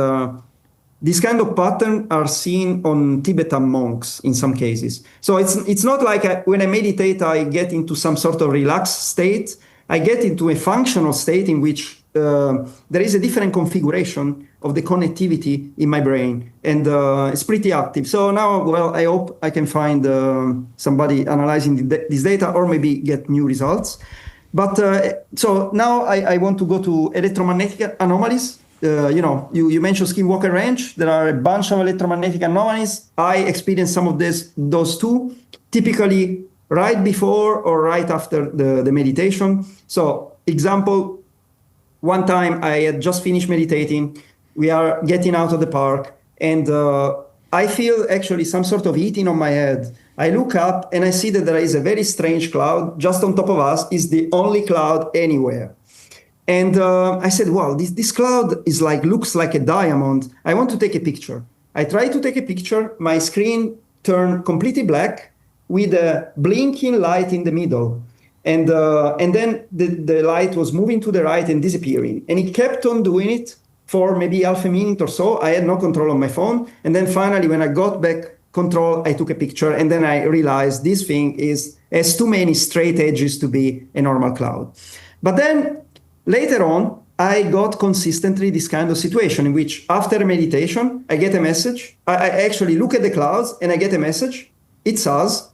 this kind of pattern are seen on Tibetan monks in some cases. So it's not like when I meditate, I get into some sort of relaxed state. I get into a functional state in which there is a different configuration of the connectivity in my brain, and it's pretty active. So now, well, I hope I can find somebody analyzing this data or maybe get new results. But so now I want to go to electromagnetic anomalies. You mentioned skinwalker range. There are a bunch of electromagnetic anomalies. I experienced some of those too, typically right before or right after the meditation. So example, one time I had just finished meditating. We are getting out of the park, and I feel actually some sort of heating on my head. I look up and I see that there is a very strange cloud just on top of us. It's the only cloud anywhere. And I said, wow, this cloud looks like a diamond. I want to take a picture. I tried to take a picture. My screen turned completely black with a blinking light in the middle. And then the light was moving to the right and disappearing. And it kept on doing it for maybe half a minute or so. I had no control on my phone. And then finally, when I got back control, I took a picture. And then I realized this thing has too many straight edges to be a normal cloud. But then later on, I got consistently this kind of situation in which after a meditation, I get a message. I actually look at the clouds and I get a message. It's us.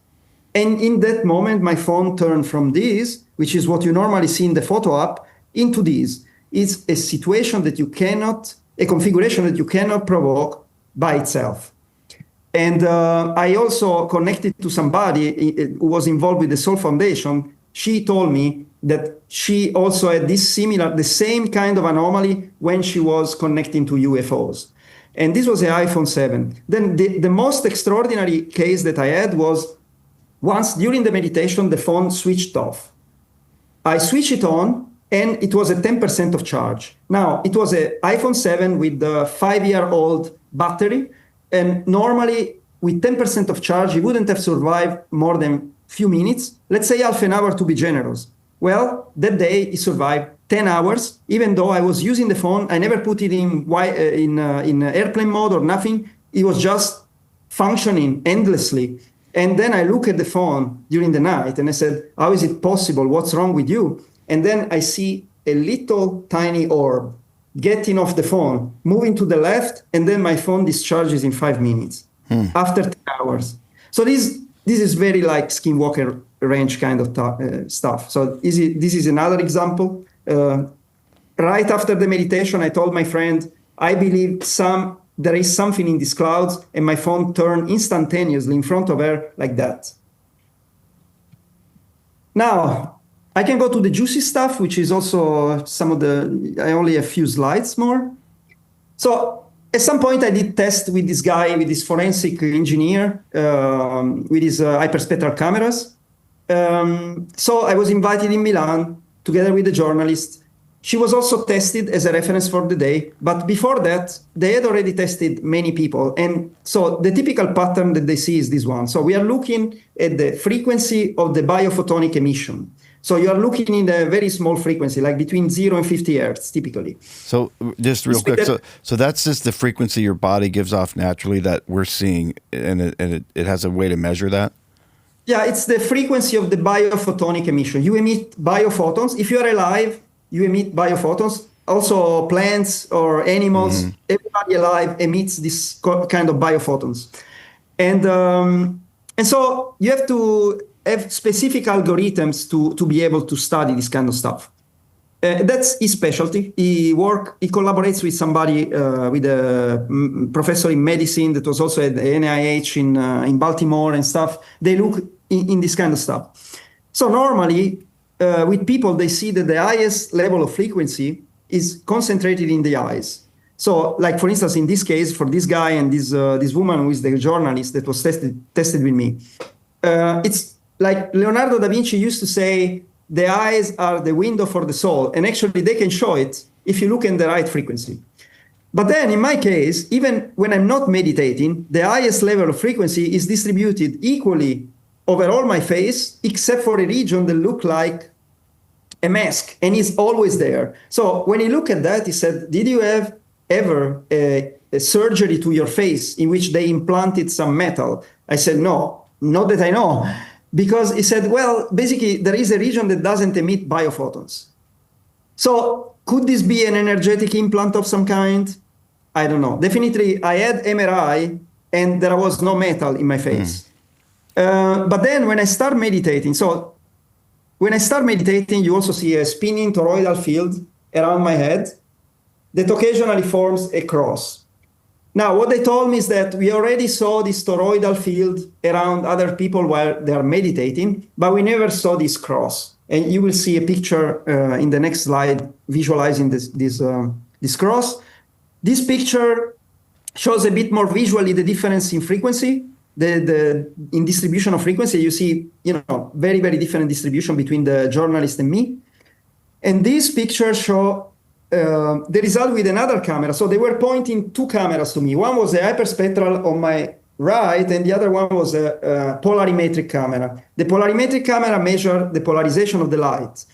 And in that moment, my phone turned from this, which is what you normally see in the photo app, into this. It's a situation that a configuration that you cannot provoke by itself. And I also connected to somebody who was involved with the Soul Foundation. She told me that she also had the same kind of anomaly when she was connecting to UFOs. And this was an iPhone 7. Then the most extraordinary case that I had was once during the meditation, the phone switched off. I switched it on, and it was at 10% of charge. Now, it was an iPhone 7 with a 5-year-old battery, and normally with 10% of charge, it wouldn't have survived more than a few minutes, let's say half an hour to be generous. Well, that day, it survived 10 hours, even though I was using the phone. I never put it in airplane mode or nothing. It was just functioning endlessly. And then I look at the phone during the night and I said, how is it possible? What's wrong with you? And then I see a little tiny orb getting off the phone, moving to the left, and then my phone discharges in 5 minutes after 10 hours. So this is very like skinwalker range kind of stuff. So this is another example. Right after the meditation, I told my friend, I believe there is something in these clouds, and my phone turned instantaneously in front of her like that. Now, I can go to the juicy stuff, which is also I only have a few slides more. So at some point I did test with this guy, with this forensic engineer, with his hyperspectral cameras. So I was invited in Milan together with a journalist. She was also tested as a reference for the day, but before that, they had already tested many people. And so the typical pattern that they see is this one. So we are looking at the frequency of the biophotonic emission. So you are looking in a very small frequency, like between 0 and 50 hertz, typically.
So just real quick, so that's just the frequency your body gives off naturally that we're seeing, and it has a way to measure that?
Yeah, it's the frequency of the biophotonic emission. You emit biophotons. If you are alive, you emit biophotons. Also plants or animals, everybody alive emits this kind of biophotons. And so you have to have specific algorithms to be able to study this kind of stuff. That's his specialty. He collaborates with somebody, with a professor in medicine that was also at the NIH in Baltimore and stuff. They look in this kind of stuff. So normally, with people, they see that the highest level of frequency is concentrated in the eyes. So, like for instance, in this case, for this guy and this woman who is the journalist that was tested with me, it's like Leonardo da Vinci used to say, the eyes are the window for the soul. And actually, they can show it if you look in the right frequency. But then in my case, even when I'm not meditating, the highest level of frequency is distributed equally over all my face, except for a region that looked like a mask, and it's always there. So when he looked at that, he said, did you have ever a surgery to your face in which they implanted some metal? I said, no, not that I know. Because he said, well, basically, there is a region that doesn't emit biophotons. So could this be an energetic implant of some kind? I don't know. Definitely, I had MRI, and there was no metal in my face. But then when I start meditating, you also see a spinning toroidal field around my head that occasionally forms a cross. Now, what they told me is that we already saw this toroidal field around other people while they are meditating, but we never saw this cross. And you will see a picture in the next slide visualizing this cross. This picture shows a bit more visually the difference in frequency. In distribution of frequency, you see, very, very different distribution between the journalist and me. And these pictures show the result with another camera. So they were pointing two cameras to me. One was a hyperspectral on my right, and the other one was a polarimetric camera. The polarimetric camera measured the polarization of the light.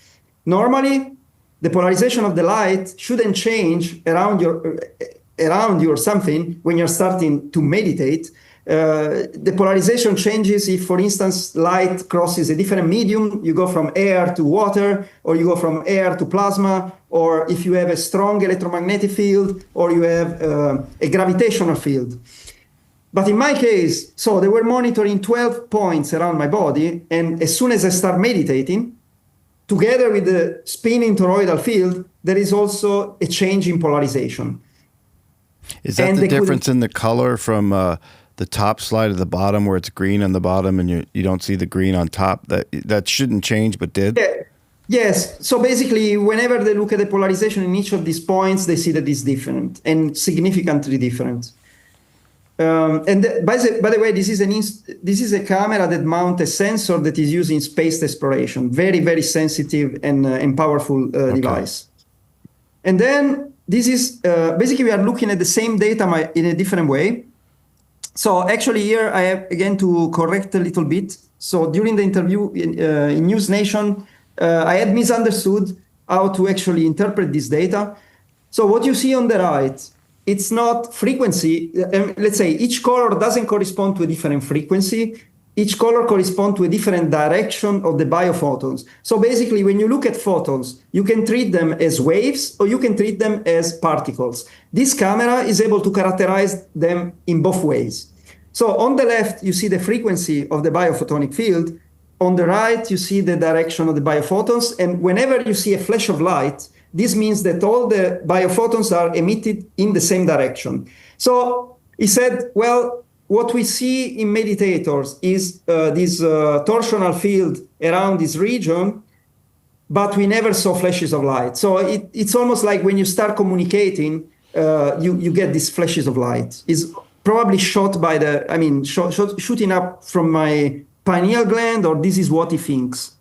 Normally, the polarization of the light shouldn't change around you or something when you're starting to meditate. The polarization changes if, for instance, light crosses a different medium. You go from air to water, or you go from air to plasma, or if you have a strong electromagnetic field, or you have a gravitational field. But in my case, so they were monitoring 12 points around my body, and as soon as I start meditating, together with the spinning toroidal field, there is also a change in polarization.
Is that the difference in the color from the top slide to the bottom, where it's green on the bottom and you don't see the green on top? That shouldn't change, but did?
Yeah. Yes. So basically, whenever they look at the polarization in each of these points, they see that it's different and significantly different. By the way, this is a camera that mounts a sensor that is used in space exploration. Very, very sensitive and powerful device. And then this is basically we are looking at the same data in a different way. So actually here I have again to correct a little bit. So during the interview in News Nation, I had misunderstood how to actually interpret this data. So what you see on the right, it's not frequency. Let's say each color doesn't correspond to a different frequency. Each color corresponds to a different direction of the biophotons. So basically, when you look at photons, you can treat them as waves or you can treat them as particles. This camera is able to characterize them in both ways. So on the left, you see the frequency of the biophotonic field. On the right, you see the direction of the biophotons. And whenever you see a flash of light, this means that all the biophotons are emitted in the same direction. So he said, well, what we see in meditators is this torsional field around this region, but we never saw flashes of light. So it's almost like when you start communicating, you get these flashes of light. It's probably shot by shooting up from my pineal gland, or this is what he thinks.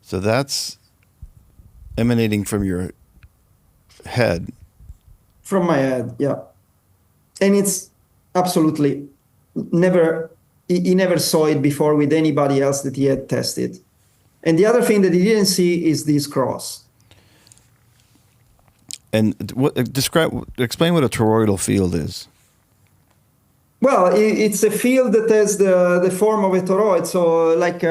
So that's emanating from your head.
From my head, yeah. And it's absolutely he never saw it before with anybody else that he had tested. And the other thing that he didn't see is this cross.
And explain what a toroidal field is.
Well, it's a field that has the form of a toroid. So, like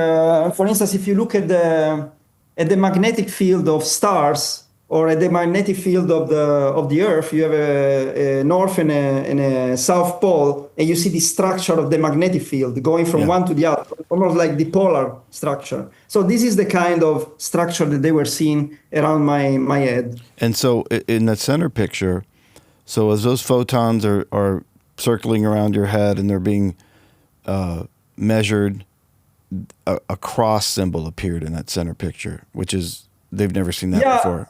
for instance, if you look at the magnetic field of stars, or at the magnetic field of the Earth, you have a north and a south pole, and you see the structure of the magnetic field going from one to the other, almost like the polar structure. So this is the kind of structure that they were seeing around my head. And
so in the center picture, so as those photons are circling around your head and they're being measured, a cross symbol appeared in that center picture, which is, they've never seen that before.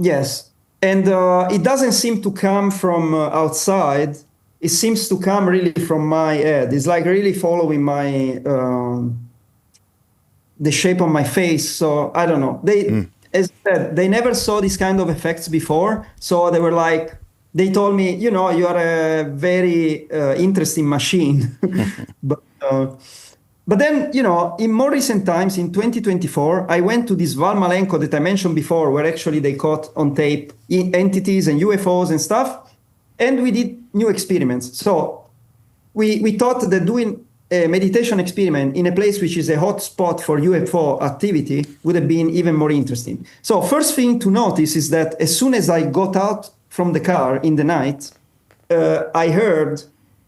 Yes, and it doesn't seem to come from outside. It seems to come really from my head. It's like really following the shape of my face. So I don't know. As I said, they never saw this kind of effects before. So they were like, They told me, you know, you are a very interesting machine. but, uh, but then, you know, in more recent times, in 2024, I went to this Val Malenko that I mentioned before, where actually they caught on tape entities and UFOs and stuff. And we did new experiments. So we thought that doing a meditation experiment in a place which is a hot spot for UFO activity would have been even more interesting. So first thing to notice is that as soon as I got out from the car in the night, I heard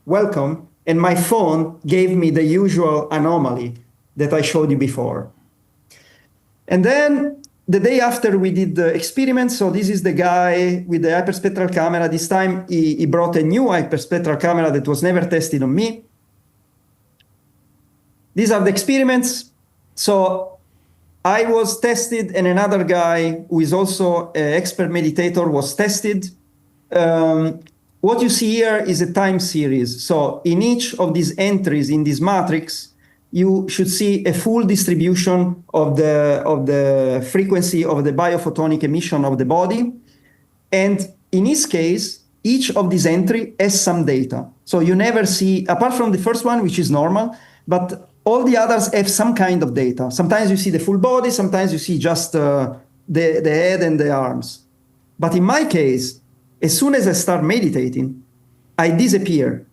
welcome, and my phone gave me the usual anomaly that I showed you before. And then the day after we did the experiment, so this is the guy with the hyperspectral camera. This time he brought a new hyperspectral camera that was never tested on me. These are the experiments. So I was tested, and another guy who is also an expert meditator was tested. What you see here is a time series. So in each of these entries in this matrix, you should see a full distribution of the frequency of the biophotonic emission of the body. And in this case, each of these entries has some data. So you never see, apart from the first one, which is normal, but all the others have some kind of data. Sometimes you see the full body, sometimes you see just the head and the arms. But in my case, as soon as I start meditating, I disappear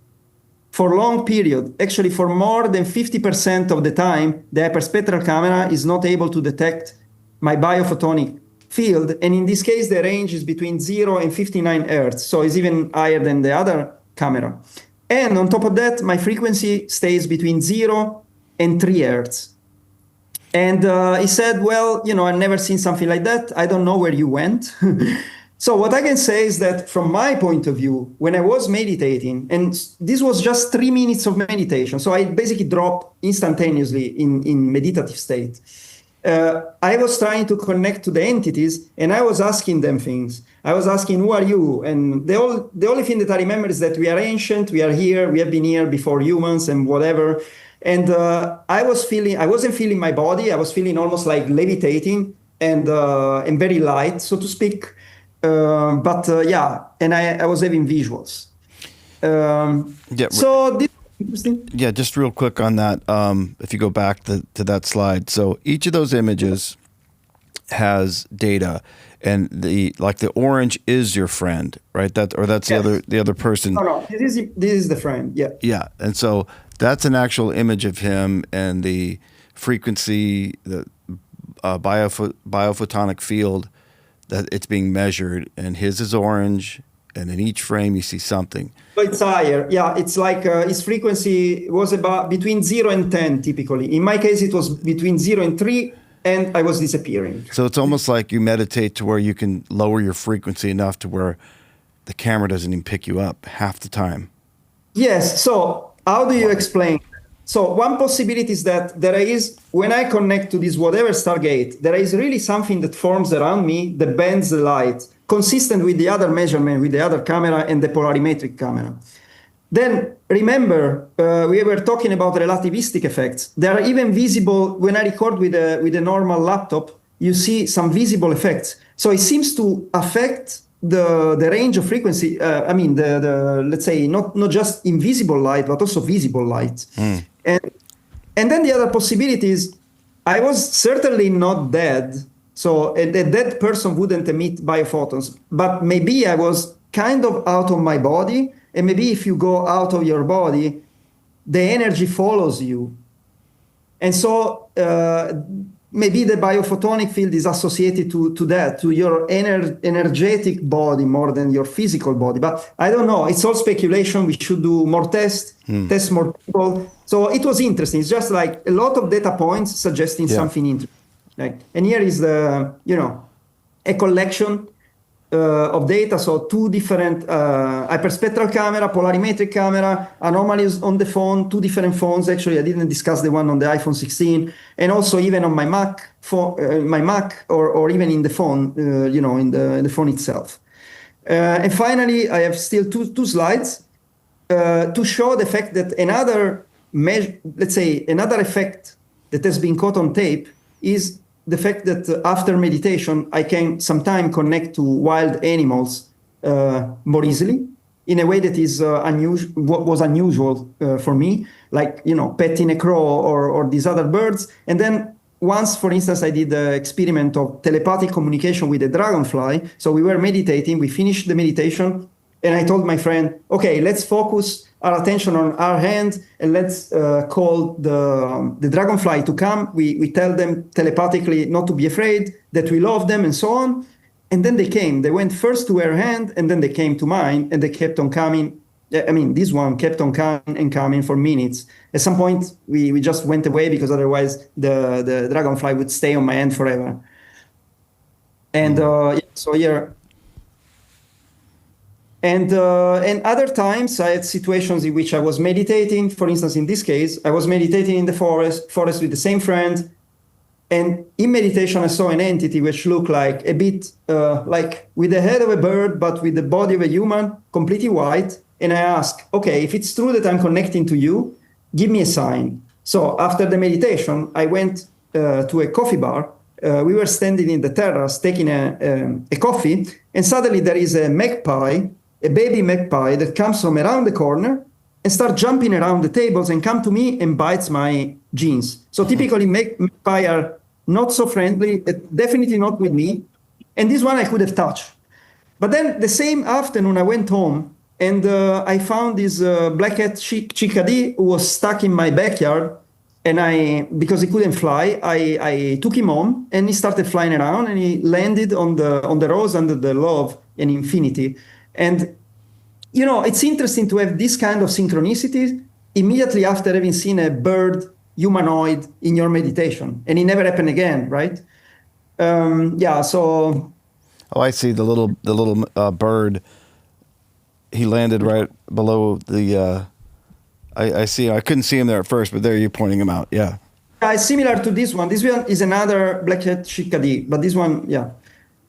for a long period. Actually, for more than 50% of the time, the hyperspectral camera is not able to detect my biophotonic field. And in this case, the range is between 0 and 59 Hertz. So it's even higher than the other camera. And on top of that, my frequency stays between 0 and 3 Hertz. And he said, well, you know, I've never seen something like that. I don't know where you went. So what I can say is that from my point of view, when I was meditating, and this was just 3 minutes of meditation, so I basically dropped instantaneously in meditative state. I was trying to connect to the entities, and I was asking them things. I was asking, who are you? And the only thing that I remember is that we are ancient, we are here, we have been here before humans and whatever. And I wasn't feeling my body. I was feeling almost like levitating and very light, so to speak. Yeah, and I was having visuals. So this is interesting.
Yeah, just real quick on that. If you go back to that slide, so each of those images has data, and the orange is your friend, right? That's yes. the other person.
No, this is the friend. Yeah.
Yeah, and so that's an actual image of him, and the frequency, the biophotonic field that it's being measured, and his is orange, and in each frame you see something.
So it's higher. Yeah, it's like his frequency was about between 0 and 10 typically. In my case, it was between 0 and 3, and I was disappearing.
So it's almost like you meditate to where you can lower your frequency enough to where the camera doesn't even pick you up half the time.
Yes, so how do you explain? So one possibility is that there is, when I connect to this whatever Stargate, there is really something that forms around me that bends the light, consistent with the other measurement, with the other camera and the polarimetric camera. Then remember, we were talking about relativistic effects. They are even visible when I record with a normal laptop. You see some visible effects. So it seems to affect the range of frequency. The let's say not just invisible light, but also visible light. And then the other possibility is I was certainly not dead. So a dead person wouldn't emit biophotons, but maybe I was kind of out of my body. And maybe if you go out of your body, the energy follows you. And so maybe the biophotonic field is associated to that, to your energetic body more than your physical body. But I don't know. It's all speculation. We should do more tests, test more people. So it was interesting. It's just like a lot of data points suggesting something interesting. And here is a collection of data. So 2 different hyperspectral camera, polarimetric camera, anomalies on the phone, 2 different phones. Actually, I didn't discuss the one on the iPhone 16, and also even on my Mac, or even in the phone, in the phone itself. And finally, I have still two slides to show the fact that another effect that has been caught on tape is the fact that after meditation, I can sometimes connect to wild animals more easily in a way that is unusual, was unusual for me, like, petting a crow or these other birds. And then once, for instance, I did the experiment of telepathic communication with a dragonfly. So we were meditating, we finished the meditation, and I told my friend, okay, let's focus our attention on our hand and let's call the dragonfly to come. We tell them telepathically not to be afraid, that we love them and so on. And then they came. They went first to her hand and then they came to mine and they kept on coming. I mean, this one kept on coming and coming for minutes. At some point, we just went away because otherwise the dragonfly would stay on my hand forever. And so here. And other times I had situations in which I was meditating. For instance, in this case, I was meditating in the forest with the same friend. And in meditation, I saw an entity which looked like a bit like with the head of a bird, but with the body of a human, completely white. And I asked, okay, if it's true that I'm connecting to you, give me a sign. So after the meditation, I went to a coffee bar. We were standing in the terrace taking a coffee. And suddenly there is a magpie, a baby magpie that comes from around the corner and starts jumping around the tables and come to me and bites my jeans. So typically magpie are not so friendly, definitely not with me. And this one I could have touched. But then the same afternoon I went home and I found this black-headed chickadee who was stuck in my backyard. And because he couldn't fly, I took him home and he started flying around and he landed on the rose under the love and infinity. And, it's interesting to have this kind of synchronicity immediately after having seen a bird humanoid in your meditation. And it never happened again, right? So...
Oh, I see the little bird. He landed right below the... I see. I couldn't see him there at first, but there you're pointing him out. Yeah.
It's similar to this one. This one is another black-headed chickadee, but this one, yeah.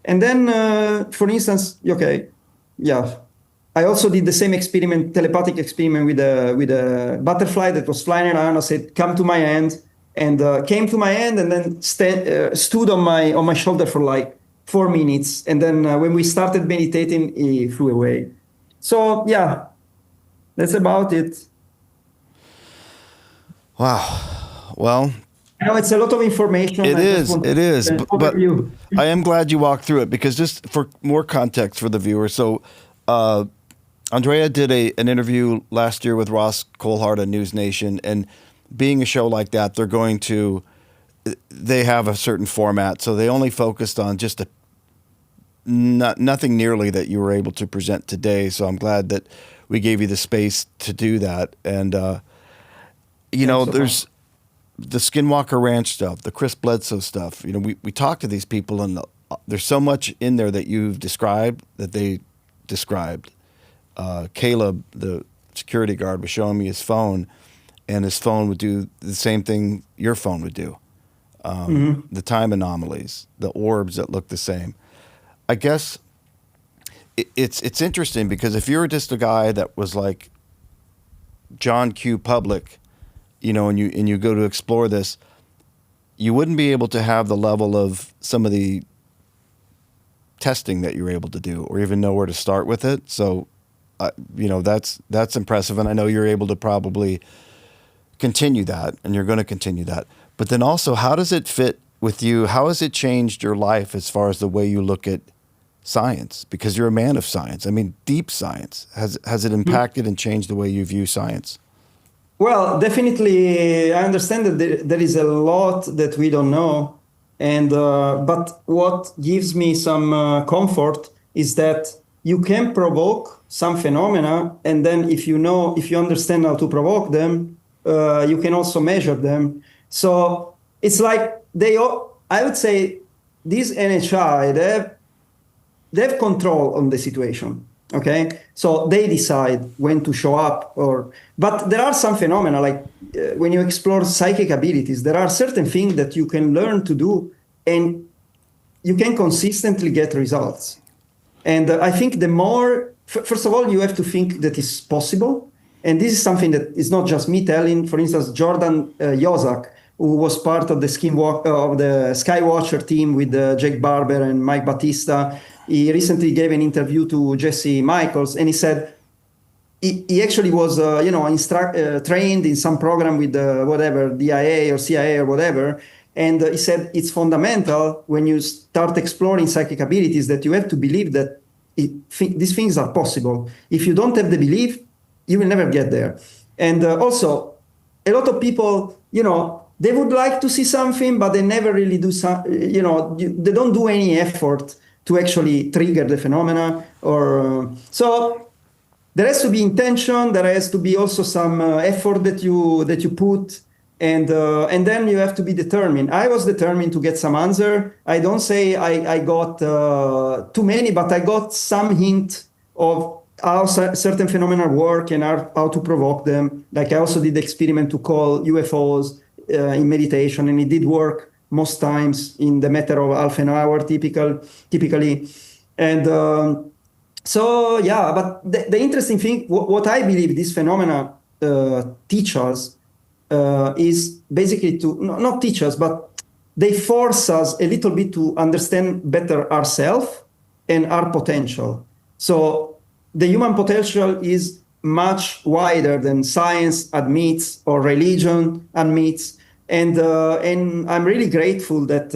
And then, for instance, okay, yeah. I also did the same experiment, telepathic experiment with a butterfly that was flying around. I said, "Come to my hand," and came to my hand, and then stood on my shoulder for like 4 minutes. And then when we started meditating, he flew away. So yeah, that's about it.
Wow. Well,
it's a lot of information.
It is. But I am glad you walked through it because just for more context for the viewer. So, Andrea did an interview last year with Ross Coulthart on News Nation, and being a show like that, they have a certain format, so they only focused on just nothing nearly that you were able to present today. So I'm glad that we gave you the space to do that. And there's the Skinwalker Ranch stuff, the Chris Bledsoe stuff. We talked to these people, and there's so much in there that you've described that they described. Caleb, the security guard, was showing me his phone, and his phone would do the same thing your phone would do. The time anomalies, the orbs that look the same. I guess it's interesting because if you're just a guy that was like John Q. Public, and you go to explore this, you wouldn't be able to have the level of some of the testing that you're able to do, or even know where to start with it. So, that's impressive, and I know you're able to probably continue that, and you're going to continue that. But then also, how does it fit with you? How has it changed your life as far as the way you look at science? Because you're a man of science. I mean, deep science. Has it impacted and changed the way you view science?
Well, definitely, I understand that there is a lot that we don't know, and but what gives me some comfort is that you can provoke some phenomena, and then if you understand how to provoke them, you can also measure them. So it's like I would say, these NHI, they have control on the situation. Okay, so they decide when to show up, but there are some phenomena, like when you explore psychic abilities, there are certain things that you can learn to do, and you can consistently get results. And I think the more, first of all, you have to think that it's possible, and this is something that is not just me telling. For instance, Jordan Yozak, who was part of the Skywatcher team with Jake Barber and Mike Batista. he recently gave an interview to Jesse Michaels, and he said he actually was, trained in some program with whatever, DIA or CIA or whatever. And he said it's fundamental when you start exploring psychic abilities that you have to believe that these things are possible. If you don't have the belief, you will never get there. And also, a lot of people, they would like to see something, but they never really do they don't do any effort to actually trigger the phenomena. So there has to be intention. There has to be also some effort that you put, and then you have to be determined. I was determined to get some answer. I don't say I got too many, but I got some hint of how certain phenomena work and how to provoke them. Like I also did the experiment to call UFOs in meditation, and it did work most times in the matter of half an hour typically. And so, yeah, but the interesting thing, what I believe these phenomena teach us is basically not teach us, but they force us a little bit to understand better ourselves and our potential. So the human potential is much wider than science admits or religion admits. And I'm really grateful that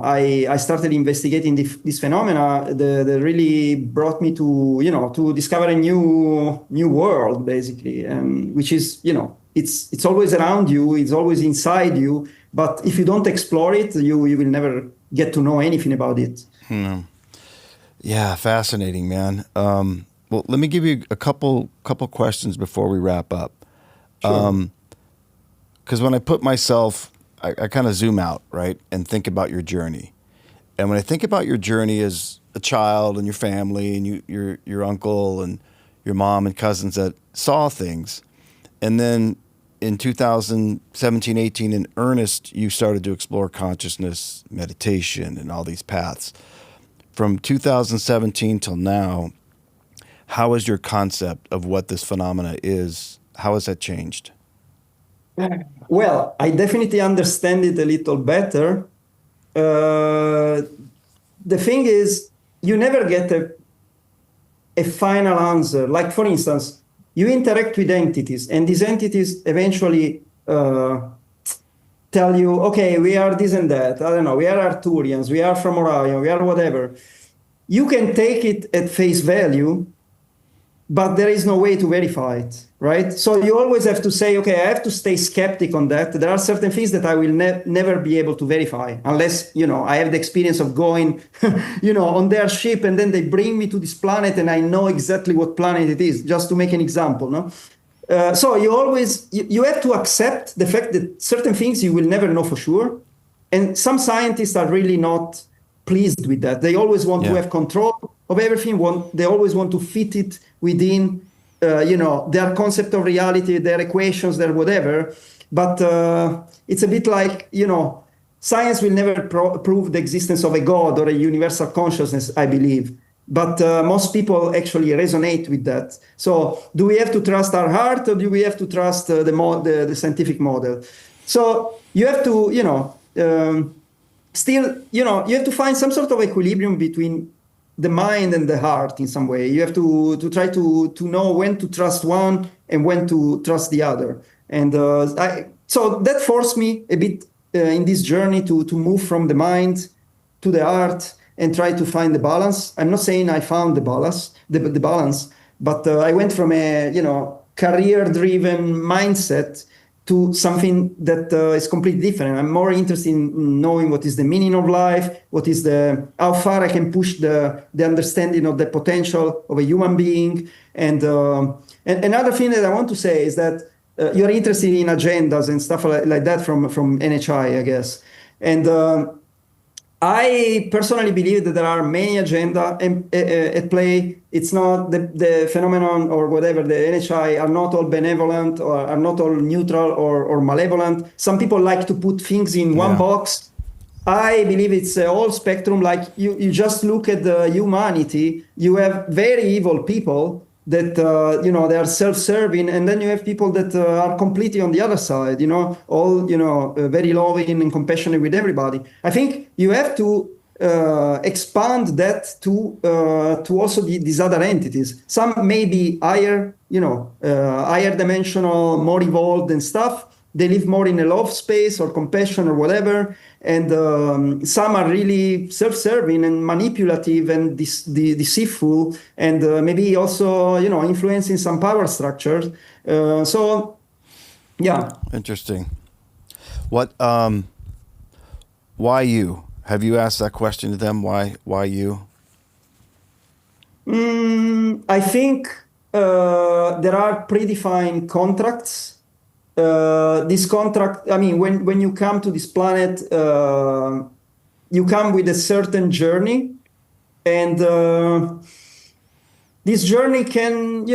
I started investigating this phenomena that really brought me to discover a new world, basically, which is it's always around you, it's always inside you, but if you don't explore it, you will never get to know anything about it.
Yeah, fascinating, man. Well, let me give you a couple questions before we wrap up.
Sure.
Because when I put myself, I kind of zoom out, right, and think about your journey. And when I think about your journey as a child and your family and your uncle and your mom and cousins that saw things, and then in 2017, 18, in earnest, you started to explore consciousness, meditation, and all these paths. From 2017 till now, how has your concept of what this phenomena is, how has that changed?
Well, I definitely understand it a little better. The thing is, you never get a final answer. Like, for instance, you interact with entities, and these entities eventually tell you, okay, we are this and that. I don't know, we are Arcturians, we are from Orion, we are whatever. You can take it at face value, but there is no way to verify it, right? So you always have to say, okay, I have to stay skeptic on that. There are certain things that I will never be able to verify unless, I have the experience of going, on their ship, and then they bring me to this planet and I know exactly what planet it is, just to make an example, no? So you have to accept the fact that certain things you will never know for sure. And some scientists are really not pleased with that. They always want to have control of everything. They always want to fit it within, their concept of reality, their equations, their whatever. But it's a bit like, science will never prove the existence of a God or a universal consciousness, I believe. But most people actually resonate with that. So do we have to trust our heart, or do we have to trust the scientific model? So you have to, still, you have to find some sort of equilibrium between the mind and the heart in some way. You have to try to know when to trust one and when to trust the other. And so that forced me a bit in this journey to move from the mind to the heart and try to find the balance. I'm not saying I found the balance, but I went from a career-driven mindset to something that is completely different. I'm more interested in knowing what is the meaning of life, how far I can push the understanding of the potential of a human being. And another thing that I want to say is that you're interested in agendas and stuff like that from NHI, I guess. And I personally believe that there are many agendas at play. It's not the phenomenon or whatever, the NHI are not all benevolent or are not all neutral or malevolent. Some people like to put things in one box. I believe it's a whole spectrum. Like you just look at the humanity, you have very evil people that, they are self-serving. And then you have people that are completely on the other side, all, very loving and compassionate with everybody. I think you have to expand that to also these other entities. Some may be higher, higher dimensional, more evolved and stuff. They live more in a love space or compassion or whatever. And some are really self-serving and manipulative and deceitful, and maybe also, influencing some power structures. So, yeah.
Interesting. What? Why you? Have you asked that question to them? Why you?
I think there are predefined contracts. This contract, I mean, when you come to this planet, you come with a certain journey, and this journey can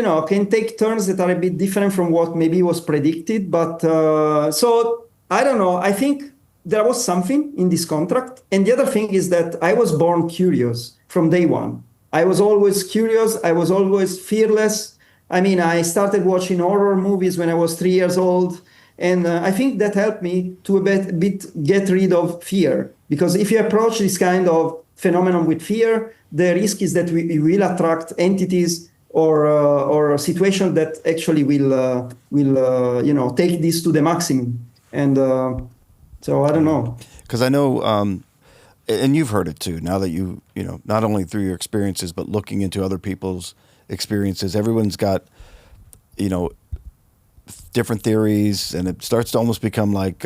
take turns that are a bit different from what maybe was predicted. But so I don't know. I think there was something in this contract. And the other thing is that I was born curious from day one. I was always curious. I was always fearless. I mean, I started watching horror movies when I was 3 years old. And I think that helped me to a bit get rid of fear. Because if you approach this kind of phenomenon with fear, the risk is that we will attract entities or situations that actually will take this to the maximum. And so I don't know.
Because I know, and you've heard it too, now that you not only through your experiences, but looking into other people's experiences, everyone's got, different theories, and it starts to almost become like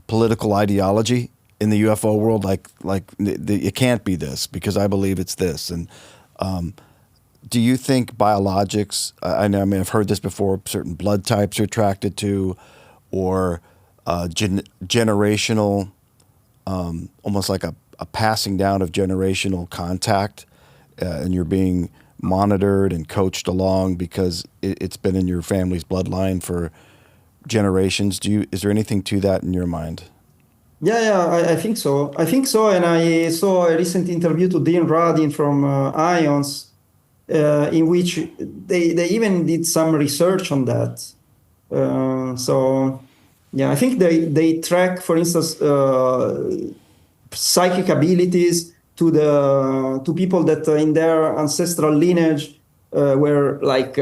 political ideology in the UFO world. Like it can't be this because I believe it's this. And do you think biologics? I know, I've heard this before. Certain blood types are attracted to, or generational, almost like a passing down of generational contact, and you're being monitored and coached along because it's been in your family's bloodline for generations. Is there anything to that in your mind?
Yeah, I think so. And I saw a recent interview to Dean Radin from IONS, in which they even did some research on that. So, yeah, I think they track, for instance, psychic abilities to people that in their ancestral lineage were like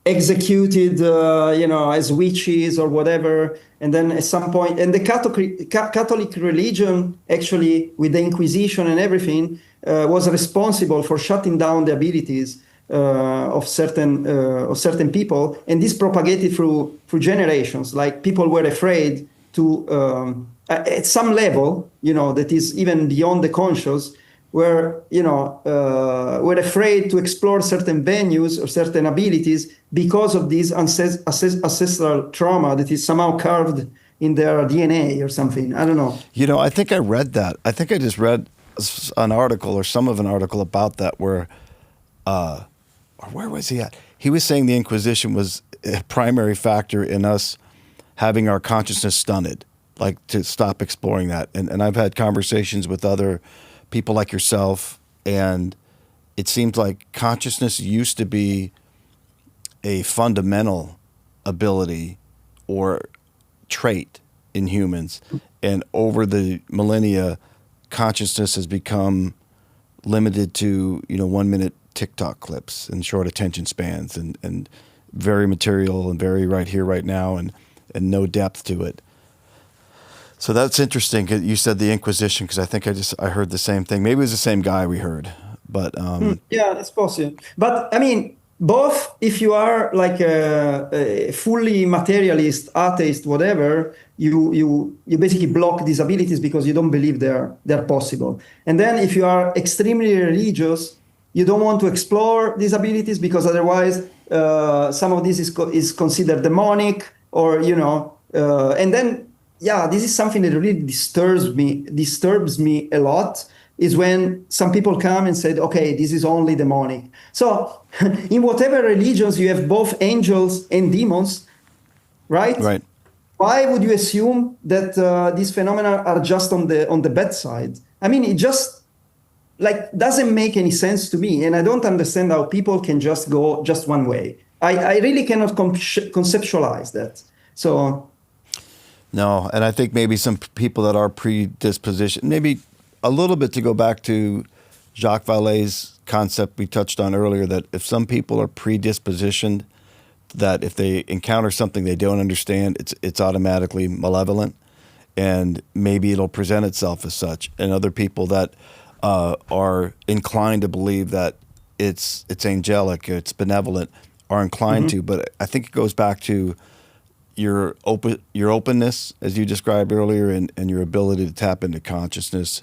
executed, as witches or whatever. And then at some point, and the Catholic religion, actually, with the Inquisition and everything, was responsible for shutting down the abilities of certain people, and this propagated through generations. Like, people were afraid to, at some level, that is even beyond the conscious, were afraid to explore certain venues or certain abilities because of this ancestral trauma that is somehow carved in their DNA or something. I don't know.
I think I read that. I think I just read an article or some of an article about that where, or where was he at? He was saying the Inquisition was a primary factor in us having our consciousness stunted, like to stop exploring that. And I've had conversations with other people like yourself, and it seems like consciousness used to be a fundamental ability or trait in humans. And over the millennia, consciousness has become limited to, 1 minute TikTok clips and short attention spans and very material and very right here, right now, and no depth to it. So that's interesting. You said the Inquisition, because I think I heard the same thing. Maybe it was the same guy we heard, but
yeah, that's possible. But I mean, both, if you are like a fully materialist, atheist, whatever, you basically block these abilities because you don't believe they're possible. And then if you are extremely religious, you don't want to explore these abilities because otherwise some of this is considered demonic, or and then. Yeah, this is something that really disturbs me a lot, is when some people come and say, okay, this is only demonic. So in whatever religions you have both angels and demons, right?
Right.
Why would you assume that these phenomena are just on the bad side? I mean, it just doesn't make any sense to me, and I don't understand how people can just go just one way. I really cannot conceptualize that. So.
No, and I think maybe some people that are predispositioned, maybe a little bit to go back to Jacques Vallée's concept we touched on earlier, that if some people are predispositioned, that if they encounter something they don't understand, it's automatically malevolent, and maybe it'll present itself as such. And other people that are inclined to believe that it's angelic, it's benevolent, are inclined to. But I think it goes back to your openness, as you described earlier, and your ability to tap into consciousness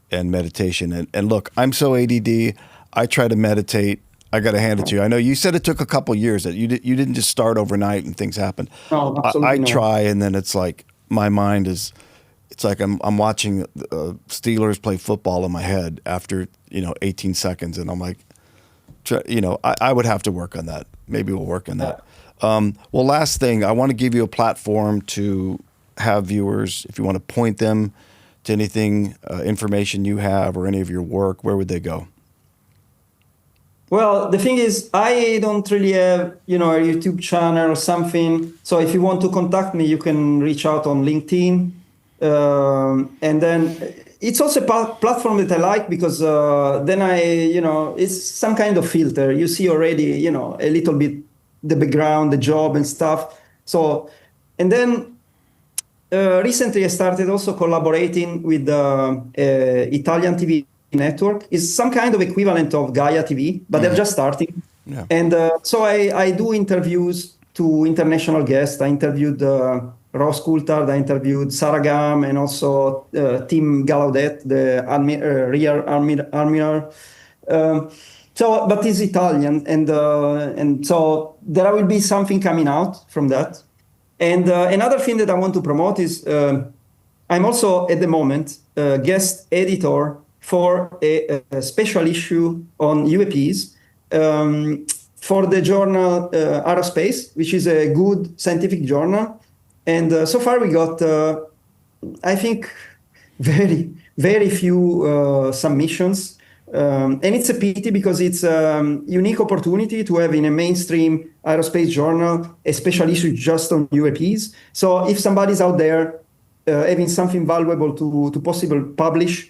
and meditation. And look, I'm so ADD. I try to meditate. I got to hand it to you. I know you said it took a couple years. That you didn't just start overnight and things happen.
No, absolutely
I
not.
try, and then it's like my mind is. It's like I'm watching Steelers play football in my head after 18 seconds, and I'm like, I would have to work on that. Maybe we'll work on that. Well, last thing, I want to give you a platform to have viewers, if you want to point them to anything, information you have or any of your work, where would they go?
Well, the thing is, I don't really have, a YouTube channel or something. So if you want to contact me, you can reach out on LinkedIn. And then it's also a platform that I like because then it's some kind of filter. You see already, a little bit the background, the job and stuff. So, and then recently I started also collaborating with the Italian TV network. It's some kind of equivalent of Gaia TV, but they're just starting.
Yeah.
And so I do interviews to international guests. I interviewed Ross Coulthard, I interviewed Sarah Gam, and also Tim Gallaudet, the rear admiral. But he's Italian, and so there will be something coming out from that. And another thing that I want to promote is I'm also at the moment a guest editor for a special issue on UAPs for the journal Aerospace, which is a good scientific journal. And so far we got, I think, very, very few submissions. And it's a pity because it's a unique opportunity to have in a mainstream aerospace journal a special issue just on UAPs. So if somebody's out there having something valuable to possibly publish,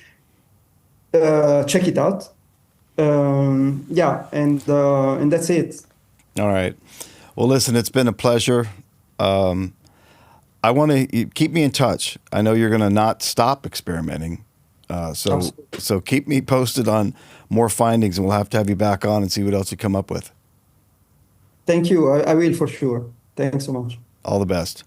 check it out. And that's it.
All right. Well, listen, it's been a pleasure. I want to keep me in touch. I know you're going to not stop experimenting. So keep me posted on more findings, and we'll have to have you back on and see what else you come up with.
Thank you. I will for sure. Thanks so much.
All the best.